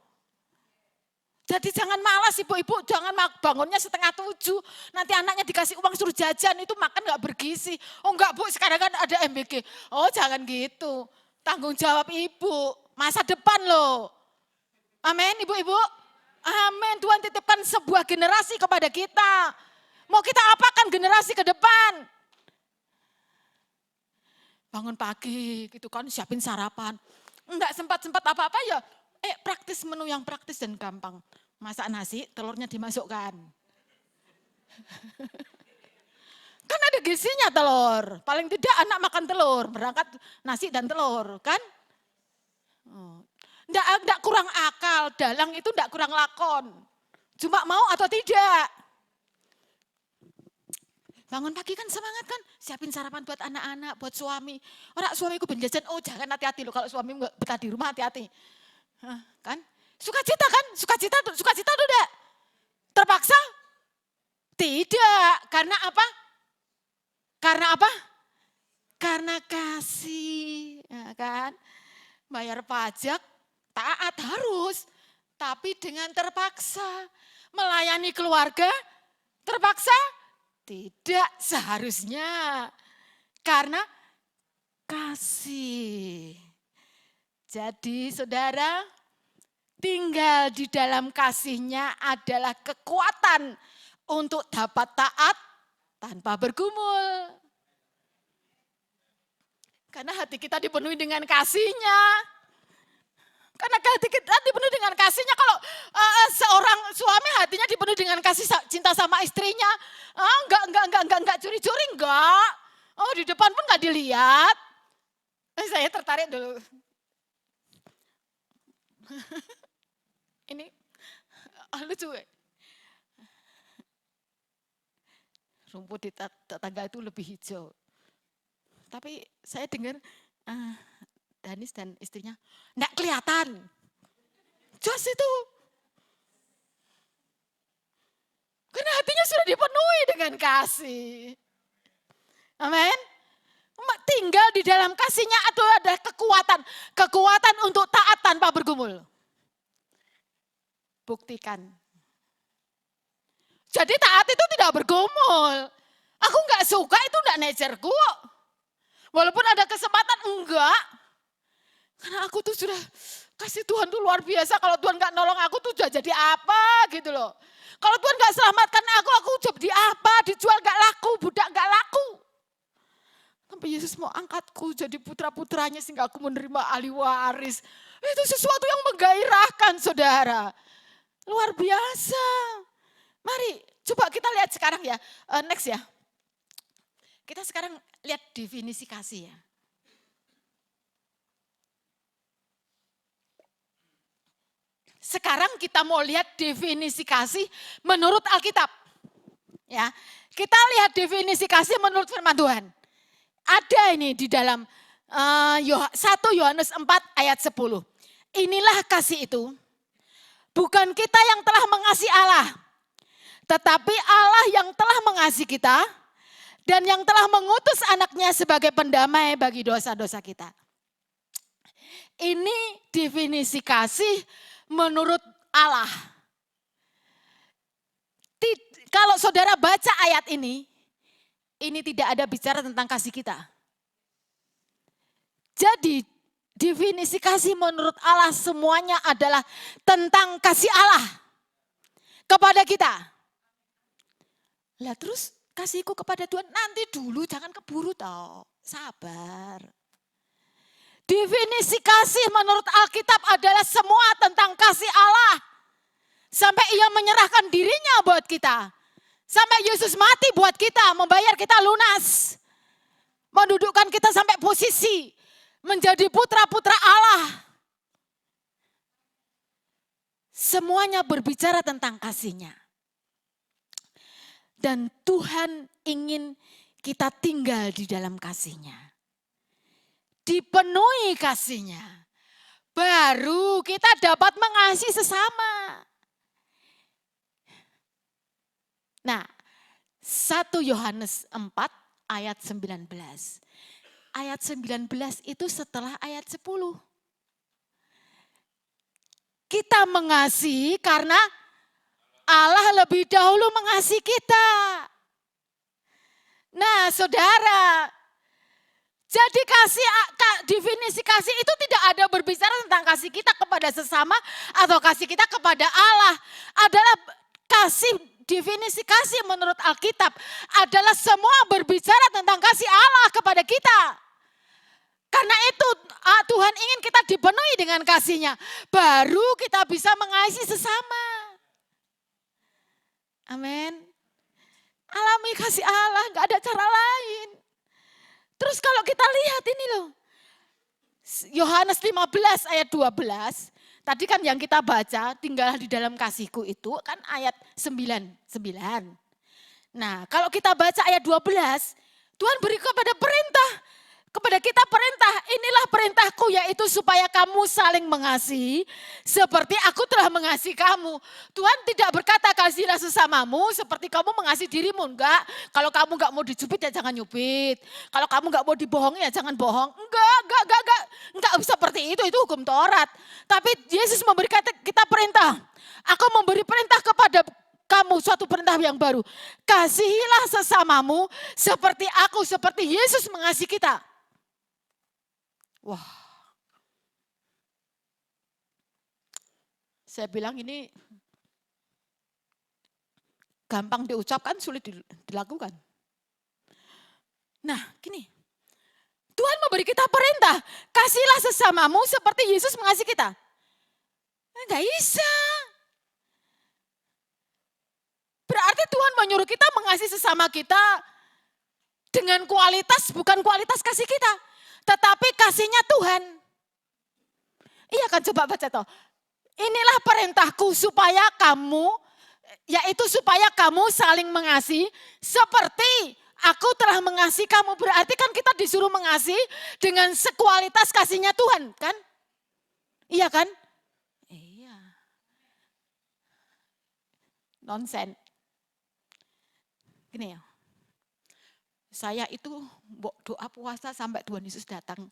Jadi jangan malas ibu-ibu, jangan bangunnya 6:30. Nanti anaknya dikasih uang suruh jajan, itu makan gak bergizi. Oh enggak Bu, sekarang kan ada MBG. Oh jangan gitu, tanggung jawab ibu, masa depan loh. Amin ibu-ibu. Amin, Tuhan titipkan sebuah generasi kepada kita. Mau kita apakan generasi ke depan? Bangun pagi gitu kan, siapin sarapan. Enggak sempat-sempat apa-apa ya, praktis, menu yang praktis dan gampang. Masak nasi, telurnya dimasukkan. Kan ada gizinya telur, paling tidak anak makan telur, berangkat nasi dan telur kan. Enggak kurang akal, dalang itu enggak kurang lakon. Cuma mau atau tidak. Bangun pagi kan semangat kan, siapin sarapan buat anak-anak, buat suami. Orang suamiku benjajan, oh jangan hati-hati loh kalau suami enggak betah di rumah, hati-hati. Kan? Sukacita kan? Sukacita tuh enggak? Terpaksa? Tidak. Karena apa? Karena apa? Karena kasih, ya kan? Bayar pajak, taat harus, tapi dengan terpaksa. Melayani keluarga, terpaksa? Tidak seharusnya. Karena kasih. Jadi saudara, tinggal di dalam kasihnya adalah kekuatan untuk dapat taat tanpa bergumul. Karena hati kita dipenuhi dengan kasihnya. Karena hati kita dipenuhi dengan kasihnya. Kalau seorang suami hatinya dipenuhi dengan kasih cinta sama istrinya. Enggak curi-curi, enggak. Oh di depan pun enggak dilihat. Saya tertarik dulu. Ini lucu ya. Rumput di tetangga itu lebih hijau. Tapi saya dengar Danis dan istrinya enggak kelihatan. Jos itu. Karena hatinya sudah dipenuhi dengan kasih. Amin. Tinggal di dalam kasihnya ada kekuatan. Kekuatan untuk taat tanpa bergumul. Buktikan. Jadi taat itu tidak bergumul. Aku enggak suka itu enggak necerku. Walaupun ada kesempatan enggak. Karena aku tuh sudah kasih Tuhan tuh luar biasa. Kalau Tuhan enggak nolong aku tuh jadi apa gitu loh. Kalau Tuhan enggak selamatkan aku jadi apa? Dijual enggak laku, budak enggak laku. Tapi Yesus mau angkatku jadi putra-putranya sehingga aku menerima ahli waris. Itu sesuatu yang menggairahkan saudara. Luar biasa. Mari coba kita lihat sekarang ya. Next ya. Kita sekarang lihat definisi kasih ya. Sekarang kita mau lihat definisi kasih menurut Alkitab. Ya, kita lihat definisi kasih menurut firman Tuhan. Ada ini di dalam 1 Yohanes 4 ayat 10. Inilah kasih itu. Bukan kita yang telah mengasihi Allah, tetapi Allah yang telah mengasihi kita dan yang telah mengutus anaknya sebagai pendamai bagi dosa-dosa kita. Ini definisi kasih menurut Allah. Kalau saudara baca ayat ini tidak ada bicara tentang kasih kita. Jadi definisi kasih menurut Allah semuanya adalah tentang kasih Allah kepada kita. Lah terus kasihku kepada Tuhan nanti dulu, jangan keburu toh, sabar. Definisi kasih menurut Alkitab adalah semua tentang kasih Allah. Sampai ia menyerahkan dirinya buat kita. Sampai Yesus mati buat kita, membayar kita lunas. Mendudukkan kita sampai posisi menjadi putra-putra Allah. Semuanya berbicara tentang kasih-Nya. Dan Tuhan ingin kita tinggal di dalam kasih-Nya. Dipenuhi kasih-Nya. Baru kita dapat mengasihi sesama. Nah, 1 Yohanes 4 ayat 19. Ayat 19 itu setelah ayat 10. Kita mengasihi karena Allah lebih dahulu mengasihi kita. Nah, saudara, jadi definisi kasih itu tidak ada berbicara tentang kasih kita kepada sesama atau kasih kita kepada Allah. Adalah kasih, definisi kasih menurut Alkitab adalah semua berbicara tentang kasih Allah kepada kita. Karena itu Tuhan ingin kita dipenuhi dengan kasih-Nya. Baru kita bisa mengasihi sesama. Amin. Alami kasih Allah, gak ada cara lain. Terus kalau kita lihat ini loh. Yohanes 15 ayat 12. Tadi kan yang kita baca, tinggallah di dalam kasihku itu kan ayat 9. Nah kalau kita baca ayat 12, Tuhan beri kepada kita perintah, inilah perintahku yaitu supaya kamu saling mengasihi seperti aku telah mengasihi kamu. Tuhan tidak berkata kasihilah sesamamu seperti kamu mengasihi dirimu, enggak. Kalau kamu enggak mau dicubit ya jangan nyubit. Kalau kamu enggak mau dibohongi ya jangan bohong. Enggak seperti itu hukum Taurat. Tapi Yesus memberi kita perintah. Aku memberi perintah kepada kamu suatu perintah yang baru. Kasihilah sesamamu seperti Yesus mengasihi kita. Wah, saya bilang ini gampang diucapkan, sulit dilakukan. Nah, gini, Tuhan memberi kita perintah, kasihilah sesamamu seperti Yesus mengasihi kita. Enggak bisa. Berarti Tuhan menyuruh kita mengasihi sesama kita dengan kualitas, bukan kualitas kasih kita. Tetapi kasih-Nya Tuhan. Iya kan, coba baca toh. Inilah perintahku supaya kamu saling mengasihi seperti aku telah mengasihi kamu. Berarti kan kita disuruh mengasihi dengan sekualitas kasih-Nya Tuhan kan? Iya kan? Iya. Nonsen. Gini ya. Saya itu doa puasa sampai Tuhan Yesus datang.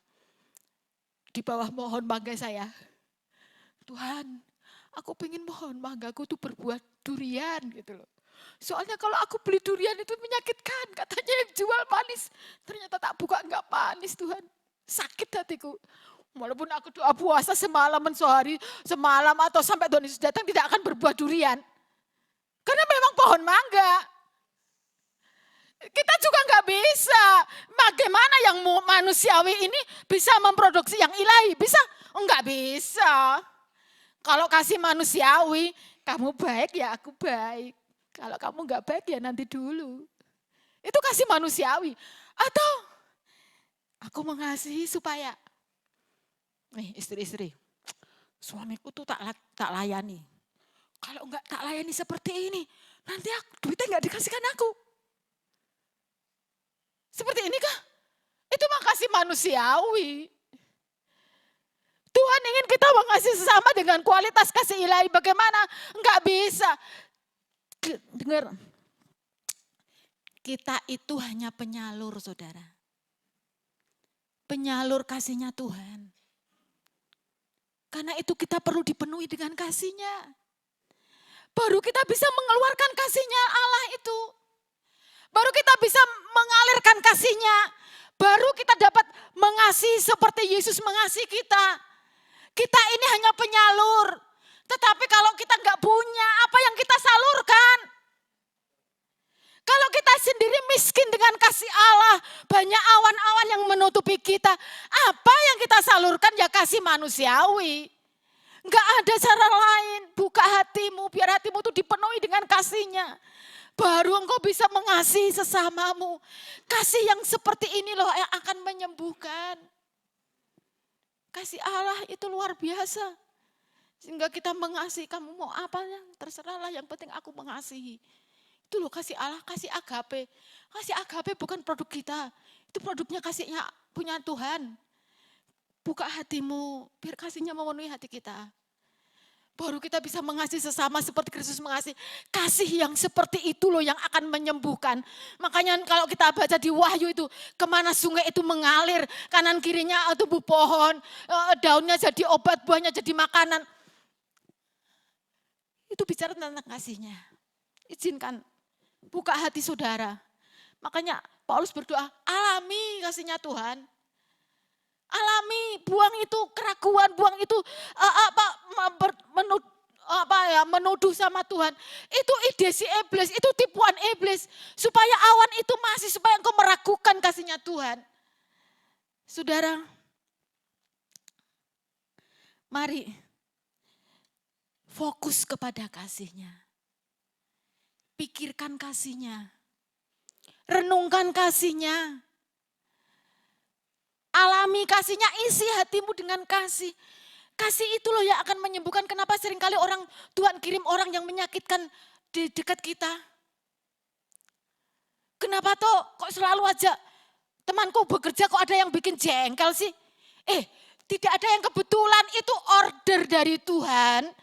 Di bawah pohon mangga saya. Tuhan, aku pengen pohon manggaku tuh berbuah durian gitu loh. Soalnya kalau aku beli durian itu menyakitkan. Katanya yang jual manis. Ternyata tak buka enggak manis Tuhan. Sakit hatiku. Walaupun aku doa puasa semalam atau sampai Tuhan Yesus datang tidak akan berbuah durian. Karena memang pohon mangga. Kita juga nggak bisa. Bagaimana yang manusiawi ini bisa memproduksi yang ilahi? Bisa? Enggak bisa. Kalau kasih manusiawi, kamu baik ya aku baik. Kalau kamu nggak baik ya nanti dulu. Itu kasih manusiawi. Atau aku mengasihi supaya, nih istri-istri, suamiku tuh tak layani. Kalau enggak tak layani seperti ini, nanti duitnya nggak dikasihkan aku. Seperti ini kah? Itu mah kasih manusiawi. Tuhan ingin kita mengasihi sesama dengan kualitas kasih ilahi. Bagaimana? Enggak bisa. Dengar. Kita itu hanya penyalur, saudara. Penyalur kasih-Nya Tuhan. Karena itu kita perlu dipenuhi dengan kasih-Nya. Baru kita bisa mengeluarkan kasih-Nya Allah itu. Baru kita bisa mengalirkan kasih-Nya. Baru kita dapat mengasihi seperti Yesus mengasihi kita. Kita ini hanya penyalur. Tetapi kalau kita nggak punya, apa yang kita salurkan? Kalau kita sendiri miskin dengan kasih Allah, banyak awan-awan yang menutupi kita. Apa yang kita salurkan ya kasih manusiawi. Enggak ada cara lain. Buka hatimu, biar hatimu itu dipenuhi dengan kasih-Nya. Baru engkau bisa mengasihi sesamamu. Kasih yang seperti ini loh yang akan menyembuhkan. Kasih Allah itu luar biasa. Sehingga kita mengasihi, kamu mau apa ya, terserahlah, yang penting aku mengasihi. Itu loh kasih Allah, kasih agape. Kasih agape bukan produk kita. Itu produknya kasihnya punya Tuhan. Buka hatimu, biar kasihnya memenuhi hati kita. Baru kita bisa mengasihi sesama seperti Kristus mengasihi. Kasih yang seperti itu loh yang akan menyembuhkan. Makanya kalau kita baca di Wahyu itu, kemana sungai itu mengalir, kanan kirinya tubuh pohon, daunnya jadi obat, buahnya jadi makanan. Itu bicara tentang kasihnya. Izinkan, buka hati saudara. Makanya Paulus berdoa, alami kasihnya Tuhan. Alami, buang itu keraguan, buang itu menuduh sama Tuhan. Itu ide si iblis, itu tipuan iblis. Supaya awan itu masih, supaya engkau meragukan kasihnya Tuhan. Saudara, mari fokus kepada kasihnya. Pikirkan kasihnya. Renungkan kasihnya. Alami kasihnya, isi hatimu dengan kasih. Kasih itu loh yang akan menyembuhkan. Kenapa seringkali Tuhan kirim orang yang menyakitkan di dekat kita? Kenapa toh kok selalu aja temanku bekerja kok ada yang bikin jengkel sih? Tidak ada yang kebetulan, itu order dari Tuhan.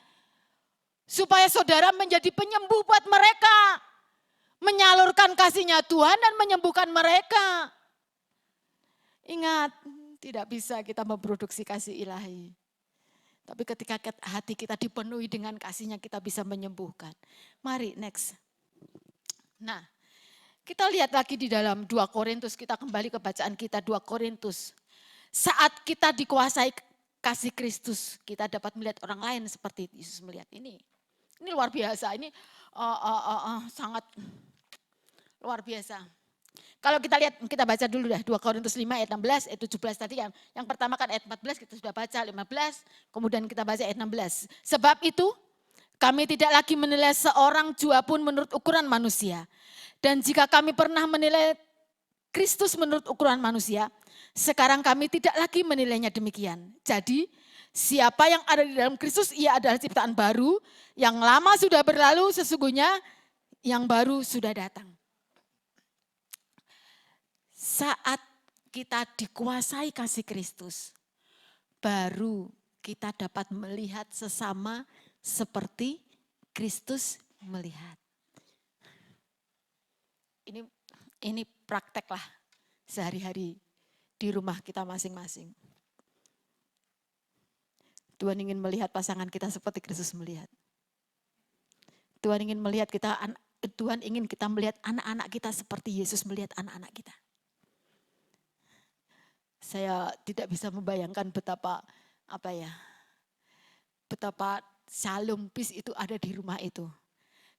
Supaya saudara menjadi penyembuh buat mereka. Menyalurkan kasihnya Tuhan dan menyembuhkan mereka. Ingat, tidak bisa kita memproduksi kasih ilahi. Tapi ketika hati kita dipenuhi dengan kasihnya, kita bisa menyembuhkan. Mari next. Nah, kita lihat lagi di dalam 2 Korintus, kita kembali ke bacaan kita 2 Korintus. Saat kita dikuasai kasih Kristus, kita dapat melihat orang lain seperti Yesus melihat ini. Ini luar biasa, ini sangat luar biasa. Kalau kita lihat, kita baca dulu dah 2 Korintus 5 ayat 16, ayat 17 tadi kan. Yang pertama kan ayat 14 kita sudah baca, 15, kemudian kita baca ayat 16. Sebab itu kami tidak lagi menilai seorang jua pun menurut ukuran manusia. Dan jika kami pernah menilai Kristus menurut ukuran manusia, sekarang kami tidak lagi menilainya demikian. Jadi siapa yang ada di dalam Kristus, ia adalah ciptaan baru, yang lama sudah berlalu, sesungguhnya yang baru sudah datang. Saat kita dikuasai kasih Kristus, baru kita dapat melihat sesama seperti Kristus melihat. Ini praktek lah sehari-hari di rumah kita masing-masing. Tuhan ingin melihat pasangan kita seperti Kristus melihat. Tuhan ingin kita melihat anak-anak kita seperti Yesus melihat anak-anak kita. Saya tidak bisa membayangkan betapa shalom peace itu ada di rumah itu.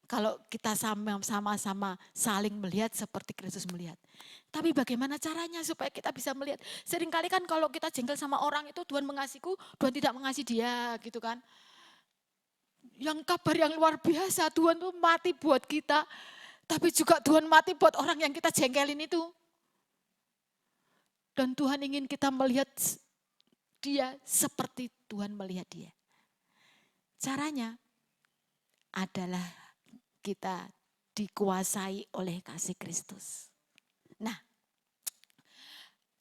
Kalau kita sama-sama saling melihat seperti Kristus melihat. Tapi bagaimana caranya supaya kita bisa melihat? Seringkali kan kalau kita jengkel sama orang itu, Tuhan mengasihiku, Tuhan tidak mengasihi dia gitu kan. Yang kabar yang luar biasa, Tuhan tuh mati buat kita. Tapi juga Tuhan mati buat orang yang kita jengkelin itu. Dan Tuhan ingin kita melihat dia seperti Tuhan melihat dia. Caranya adalah kita dikuasai oleh kasih Kristus. Nah,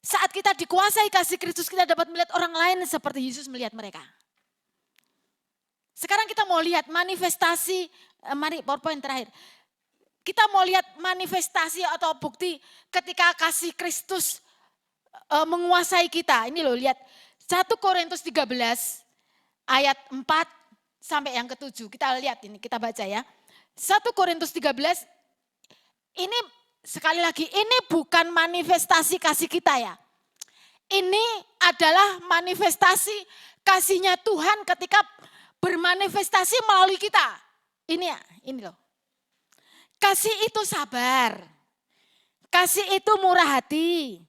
saat kita dikuasai kasih Kristus, kita dapat melihat orang lain seperti Yesus melihat mereka. Sekarang kita mau lihat manifestasi, mari PowerPoint terakhir. Kita mau lihat manifestasi atau bukti ketika kasih Kristus menguasai kita. Ini loh, lihat 1 Korintus 13 ayat 4 sampai yang ke-7. Kita lihat ini, kita baca ya. 1 Korintus 13, ini sekali lagi, ini bukan manifestasi kasih kita ya. Ini adalah manifestasi kasihnya Tuhan ketika bermanifestasi melalui kita. Ini loh. Kasih itu sabar. Kasih itu murah hati.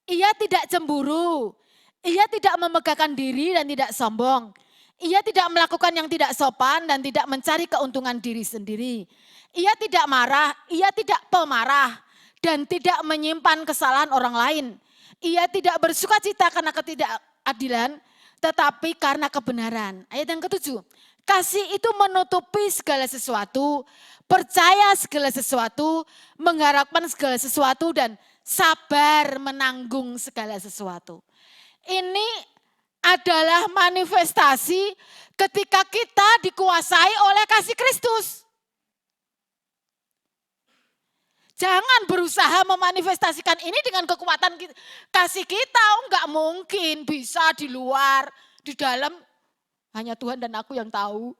Ia tidak cemburu. Ia tidak memegahkan diri dan tidak sombong. Ia tidak melakukan yang tidak sopan dan tidak mencari keuntungan diri sendiri. Ia tidak marah, ia tidak pemarah dan tidak menyimpan kesalahan orang lain. Ia tidak bersuka cita karena ketidakadilan, tetapi karena kebenaran. Ayat yang ketujuh. Kasih itu menutupi segala sesuatu, percaya segala sesuatu, mengharapkan segala sesuatu dan sabar menanggung segala sesuatu. Ini adalah manifestasi ketika kita dikuasai oleh kasih Kristus. Jangan berusaha memanifestasikan ini dengan kekuatan kasih kita. Enggak mungkin bisa di luar, di dalam hanya Tuhan dan aku yang tahu.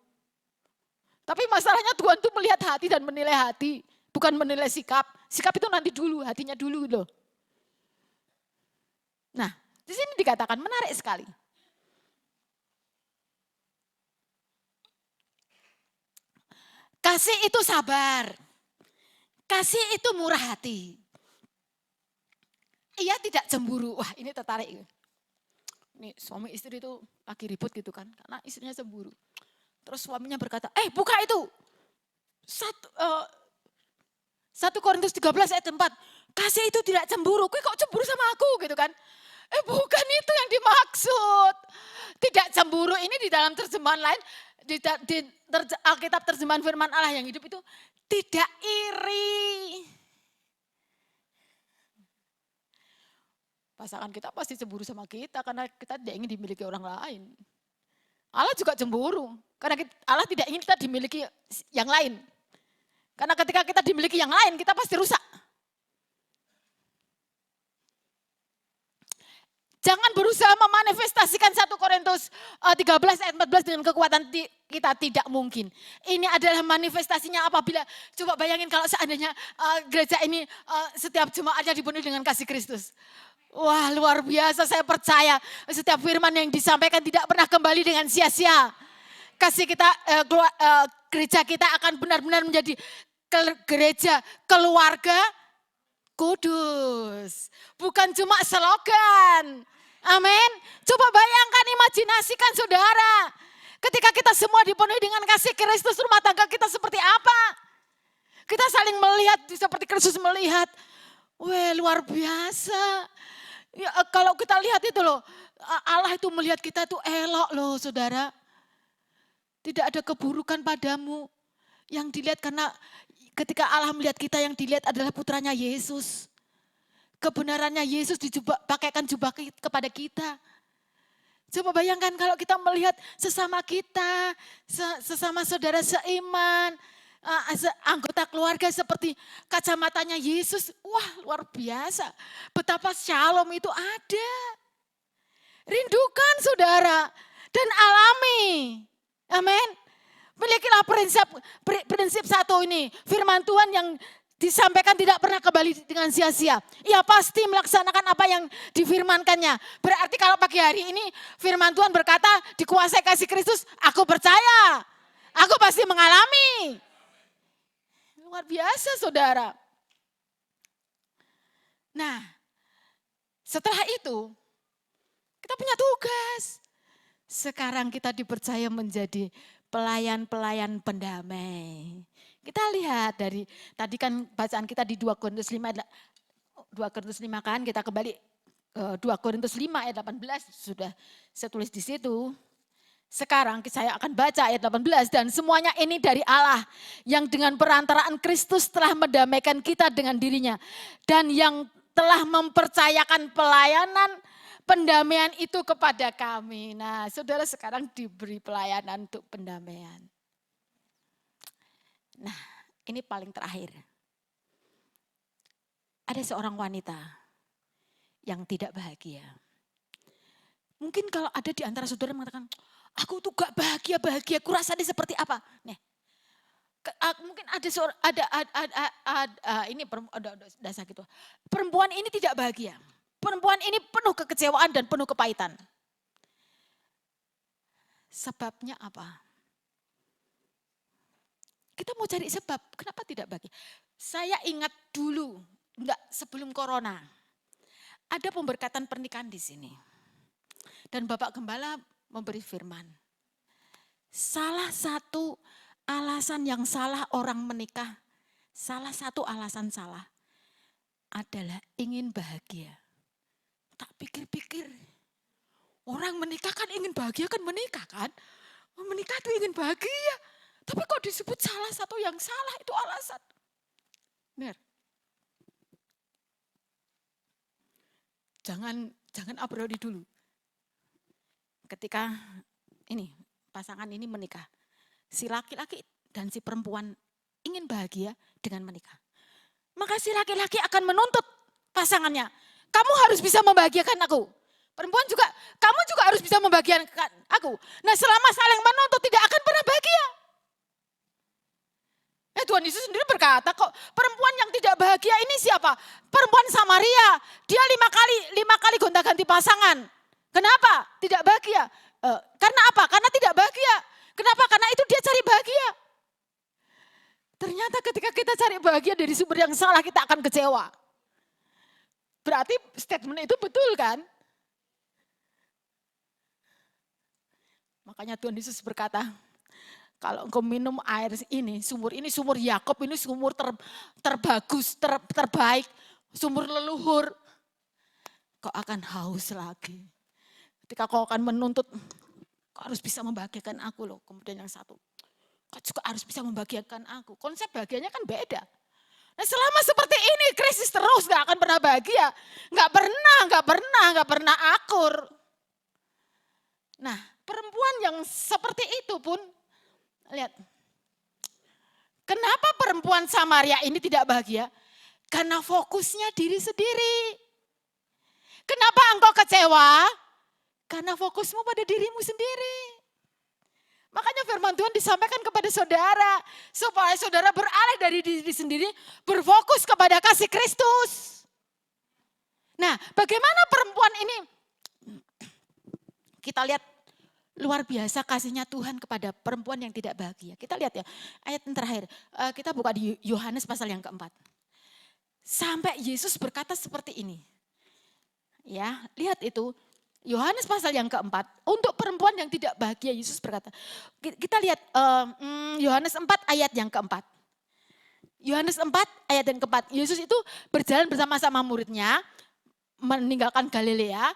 Tapi masalahnya Tuhan tuh melihat hati dan menilai hati, bukan menilai sikap. Sikap itu nanti dulu, hatinya dulu loh. Nah, di sini dikatakan menarik sekali. Kasih itu sabar. Kasih itu murah hati. Ia tidak cemburu. Wah, ini tertarik. Ini suami istri itu lagi ribut gitu kan, karena istrinya cemburu. Terus suaminya berkata, buka itu. 1 Korintus 13 ayat 4. Kasih itu tidak cemburu. Kok cemburu sama aku gitu kan. Bukan itu yang dimaksud. Tidak cemburu ini di dalam terjemahan lain, di Alkitab terjemahan firman Allah yang hidup itu tidak iri. Pasangan kita pasti cemburu sama kita karena kita tidak ingin dimiliki orang lain. Allah juga cemburu karena Allah tidak ingin kita dimiliki yang lain. Karena ketika kita dimiliki yang lain kita pasti rusak. Jangan berusaha memanifestasikan 1 Korintus 13 ayat 14 dengan kekuatan kita, tidak mungkin. Ini adalah manifestasinya apabila, coba bayangin kalau seandainya gereja ini setiap jemaatnya dipenuhi dengan kasih Kristus. Wah, luar biasa, saya percaya setiap firman yang disampaikan tidak pernah kembali dengan sia-sia. Kasih kita, gereja kita akan benar-benar menjadi gereja keluarga kudus. Bukan cuma slogan. Amin. Coba bayangkan, imajinasikan saudara. Ketika kita semua dipenuhi dengan kasih Kristus, rumah tangga kita seperti apa? Kita saling melihat seperti Kristus melihat. Wah, luar biasa. Ya, kalau kita lihat itu loh, Allah itu melihat kita itu elok loh saudara. Tidak ada keburukan padamu. Yang dilihat karena ketika Allah melihat kita, yang dilihat adalah putranya Yesus. Kebenarannya Yesus pakaikan jubah kepada kita. Coba bayangkan kalau kita melihat sesama kita, sesama saudara seiman, anggota keluarga seperti kacamatanya Yesus. Wah, luar biasa. Betapa shalom itu ada. Rindukan saudara dan alami. Amin. Milikilah prinsip satu ini. Firman Tuhan yang disampaikan tidak pernah kembali dengan sia-sia. Ia pasti melaksanakan apa yang difirmankannya. Berarti kalau pagi hari ini firman Tuhan berkata dikuasai kasih Kristus, aku percaya. Aku pasti mengalami. Luar biasa saudara. Nah, setelah itu kita punya tugas. Sekarang kita dipercaya menjadi pelayan-pelayan pendamai. Kita lihat dari tadi kan bacaan kita di 2 Korintus 5 kan, kita kembali 2 Korintus 5 ayat 18 sudah saya tulis di situ. Sekarang saya akan baca ayat 18, dan semuanya ini dari Allah yang dengan perantaraan Kristus telah mendamaikan kita dengan dirinya dan yang telah mempercayakan pelayanan pendamaian itu kepada kami. Nah, saudara sekarang diberi pelayanan untuk pendamaian. Nah, ini paling terakhir. Ada seorang wanita yang tidak bahagia. Mungkin kalau ada di antara saudara mengatakan, aku tuh gak bahagia, kurasa dia seperti apa? Nih, mungkin ada ini dasar gitu. Perempuan ini tidak bahagia. Perempuan ini penuh kekecewaan dan penuh kepahitan. Sebabnya apa? Kita mau cari sebab, kenapa tidak bahagia? Saya ingat dulu, sebelum corona, ada pemberkatan pernikahan di sini. Dan Bapak Gembala memberi firman. Salah satu alasan yang salah orang menikah, salah satu alasan salah adalah ingin bahagia. Tak pikir-pikir, orang menikah kan ingin bahagia kan menikah kan? Menikah itu ingin bahagia. Tapi kok disebut salah satu yang salah itu alasan. Benar. Jangan a priori dulu. Ketika ini pasangan ini menikah, si laki-laki dan si perempuan ingin bahagia dengan menikah. Maka si laki-laki akan menuntut pasangannya, kamu harus bisa membahagiakan aku. Perempuan juga, kamu juga harus bisa membahagiakan aku. Nah selama saling menuntut tidak akan pernah bahagia. Tuhan Yesus sendiri berkata kok perempuan yang tidak bahagia ini siapa? Perempuan Samaria. Dia 5 kali gonta-ganti pasangan. Kenapa? Tidak bahagia. Karena apa? Karena tidak bahagia. Kenapa? Karena itu dia cari bahagia. Ternyata ketika kita cari bahagia dari sumber yang salah kita akan kecewa. Berarti statement itu betul kan? Makanya Tuhan Yesus berkata, kalau engkau minum air ini sumur Yakub, ini sumur terbagus, terbaik, sumur leluhur, kau akan haus lagi. Ketika kau akan menuntut, kau harus bisa membahagiakan aku loh. Kemudian yang satu, kau juga harus bisa membahagiakan aku. Konsep bahagianya kan beda. Nah selama seperti ini krisis terus gak akan pernah bahagia. Gak pernah akur. Nah perempuan yang seperti itu pun, lihat. Kenapa perempuan Samaria ini tidak bahagia? Karena fokusnya diri sendiri. Kenapa engkau kecewa? Karena fokusmu pada dirimu sendiri. Makanya firman Tuhan disampaikan kepada saudara. Supaya saudara beralih dari diri sendiri, berfokus kepada kasih Kristus. Nah bagaimana perempuan ini? Kita lihat luar biasa kasihnya Tuhan kepada perempuan yang tidak bahagia. Kita lihat ya, ayat yang terakhir. Kita buka di Yohanes pasal yang keempat. Sampai Yesus berkata seperti ini. Ya, lihat itu. Yohanes pasal yang keempat. Untuk perempuan yang tidak bahagia, Yesus berkata. Kita lihat Yohanes 4 ayat yang keempat. Yohanes 4 ayat yang keempat. Yesus itu berjalan bersama-sama muridnya. Meninggalkan Galilea,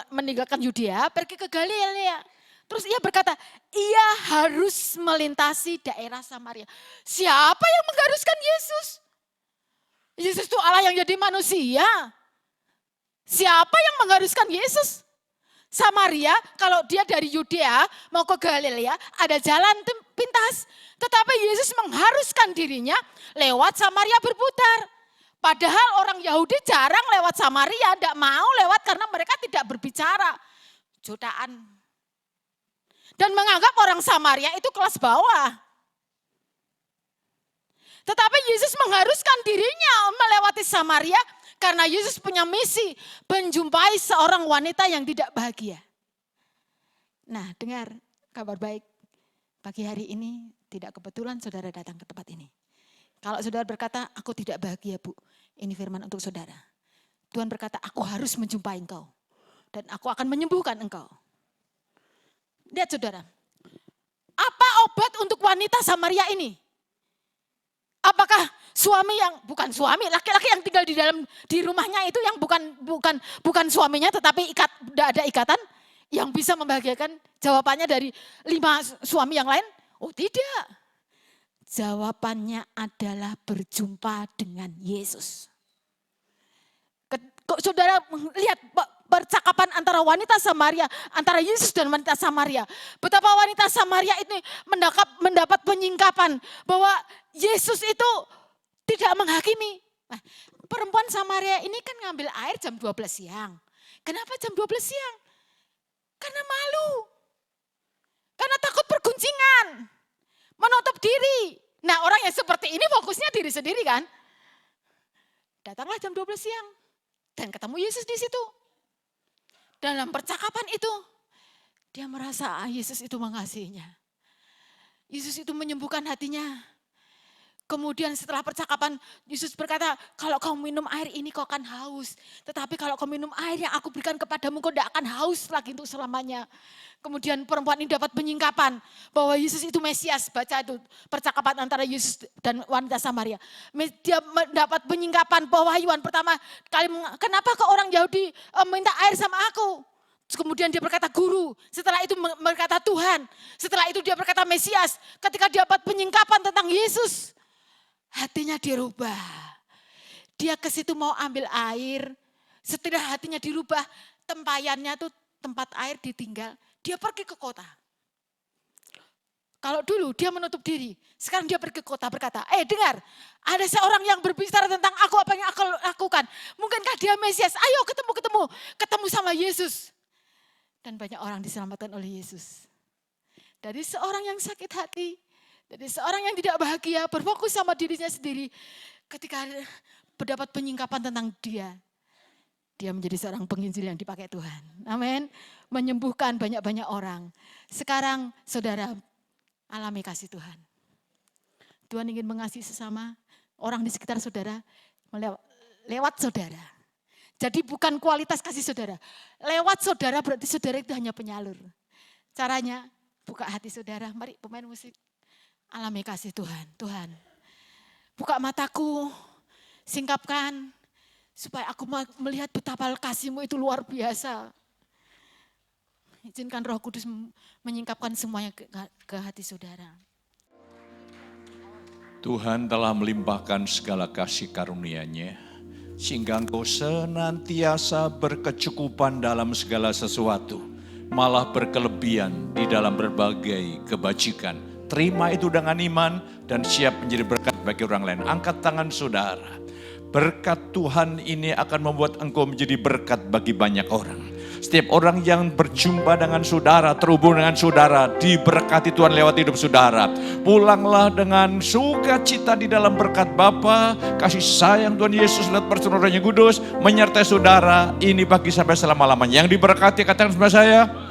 meninggalkan Yudea, pergi ke Galilea. Terus ia berkata, ia harus melintasi daerah Samaria. Siapa yang mengharuskan Yesus? Yesus itu Allah yang jadi manusia. Siapa yang mengharuskan Yesus? Samaria, kalau dia dari Yudea mau ke Galilea, ada jalan pintas. Tetapi Yesus mengharuskan dirinya lewat Samaria berputar. Padahal orang Yahudi jarang lewat Samaria, tidak mau lewat karena mereka tidak berbicara. Jutaan. Dan menganggap orang Samaria itu kelas bawah. Tetapi Yesus mengharuskan dirinya melewati Samaria karena Yesus punya misi menjumpai seorang wanita yang tidak bahagia. Nah dengar kabar baik, pagi hari ini tidak kebetulan saudara datang ke tempat ini. Kalau saudara berkata, aku tidak bahagia Bu, ini firman untuk saudara. Tuhan berkata, aku harus menjumpai engkau. Dan aku akan menyembuhkan engkau. Lihat saudara, apa obat untuk wanita Samaria ini? Apakah suami yang, bukan suami, laki-laki yang tinggal di rumahnya itu yang bukan suaminya tetapi tidak ada ikatan yang bisa membahagiakan? Jawabannya dari 5 suami yang lain? Oh tidak. Jawabannya adalah berjumpa dengan Yesus. Saudara lihat percakapan antara wanita Samaria, antara Yesus dan wanita Samaria. Betapa wanita Samaria ini mendapat penyingkapan bahwa Yesus itu tidak menghakimi. Nah, perempuan Samaria ini kan ngambil air jam 12 siang. Kenapa jam 12 siang? Karena malu. Karena takut perguncingan. Menutup diri. Nah orang yang seperti ini fokusnya diri sendiri kan. Datanglah jam 12 siang. Dan ketemu Yesus di situ. Dalam percakapan itu. Dia merasa Yesus itu mengasihinya. Yesus itu menyembuhkan hatinya. Kemudian setelah percakapan, Yesus berkata, kalau kau minum air ini kau akan haus. Tetapi kalau kau minum air yang aku berikan kepadamu, kau tidak akan haus lagi untuk selamanya. Kemudian perempuan ini dapat penyingkapan bahwa Yesus itu Mesias. Baca itu percakapan antara Yesus dan wanita Samaria. Dia mendapat penyingkapan bahwa Yohanes pertama kali, kenapa kok orang Yahudi minta air sama aku? Kemudian dia berkata guru, setelah itu berkata Tuhan, setelah itu dia berkata Mesias. Ketika dia dapat penyingkapan tentang Yesus, hatinya dirubah. Dia ke situ mau ambil air, setelah hatinya dirubah, tempayannya tuh tempat air ditinggal, dia pergi ke kota. Kalau dulu dia menutup diri, sekarang dia pergi ke kota berkata, dengar, ada seorang yang berbicara tentang aku, apa yang aku lakukan. Mungkinkah dia Mesias? Ayo ketemu sama Yesus. Dan banyak orang diselamatkan oleh Yesus. Dari seorang yang sakit hati, dari seorang yang tidak bahagia, berfokus sama dirinya sendiri. Ketika mendapat penyingkapan tentang dia menjadi seorang penginjil yang dipakai Tuhan. Amin. Menyembuhkan banyak-banyak orang. Sekarang saudara alami kasih Tuhan. Tuhan ingin mengasihi sesama orang di sekitar saudara lewat saudara. Jadi bukan kualitas kasih saudara. Lewat saudara berarti saudara itu hanya penyalur. Caranya buka hati saudara. Mari pemain musik. Alami kasih Tuhan. Tuhan, buka mataku, singkapkan, supaya aku melihat betapa kasih-Mu itu luar biasa. Izinkan Roh Kudus menyingkapkan semuanya ke hati saudara. Tuhan telah melimpahkan segala kasih karunia-Nya, sehingga Engkau senantiasa berkecukupan dalam segala sesuatu, malah berkelebihan di dalam berbagai kebajikan. Terima itu dengan iman dan siap menjadi berkat bagi orang lain. Angkat tangan saudara. Berkat Tuhan ini akan membuat engkau menjadi berkat bagi banyak orang. Setiap orang yang berjumpa dengan saudara, terhubung dengan saudara, diberkati Tuhan lewat hidup saudara. Pulanglah dengan sukacita di dalam berkat Bapa, kasih sayang Tuhan Yesus lewat persoalan Roh Kudus, menyertai saudara ini pagi sampai selama-lamanya. Yang diberkati katakan sama saya.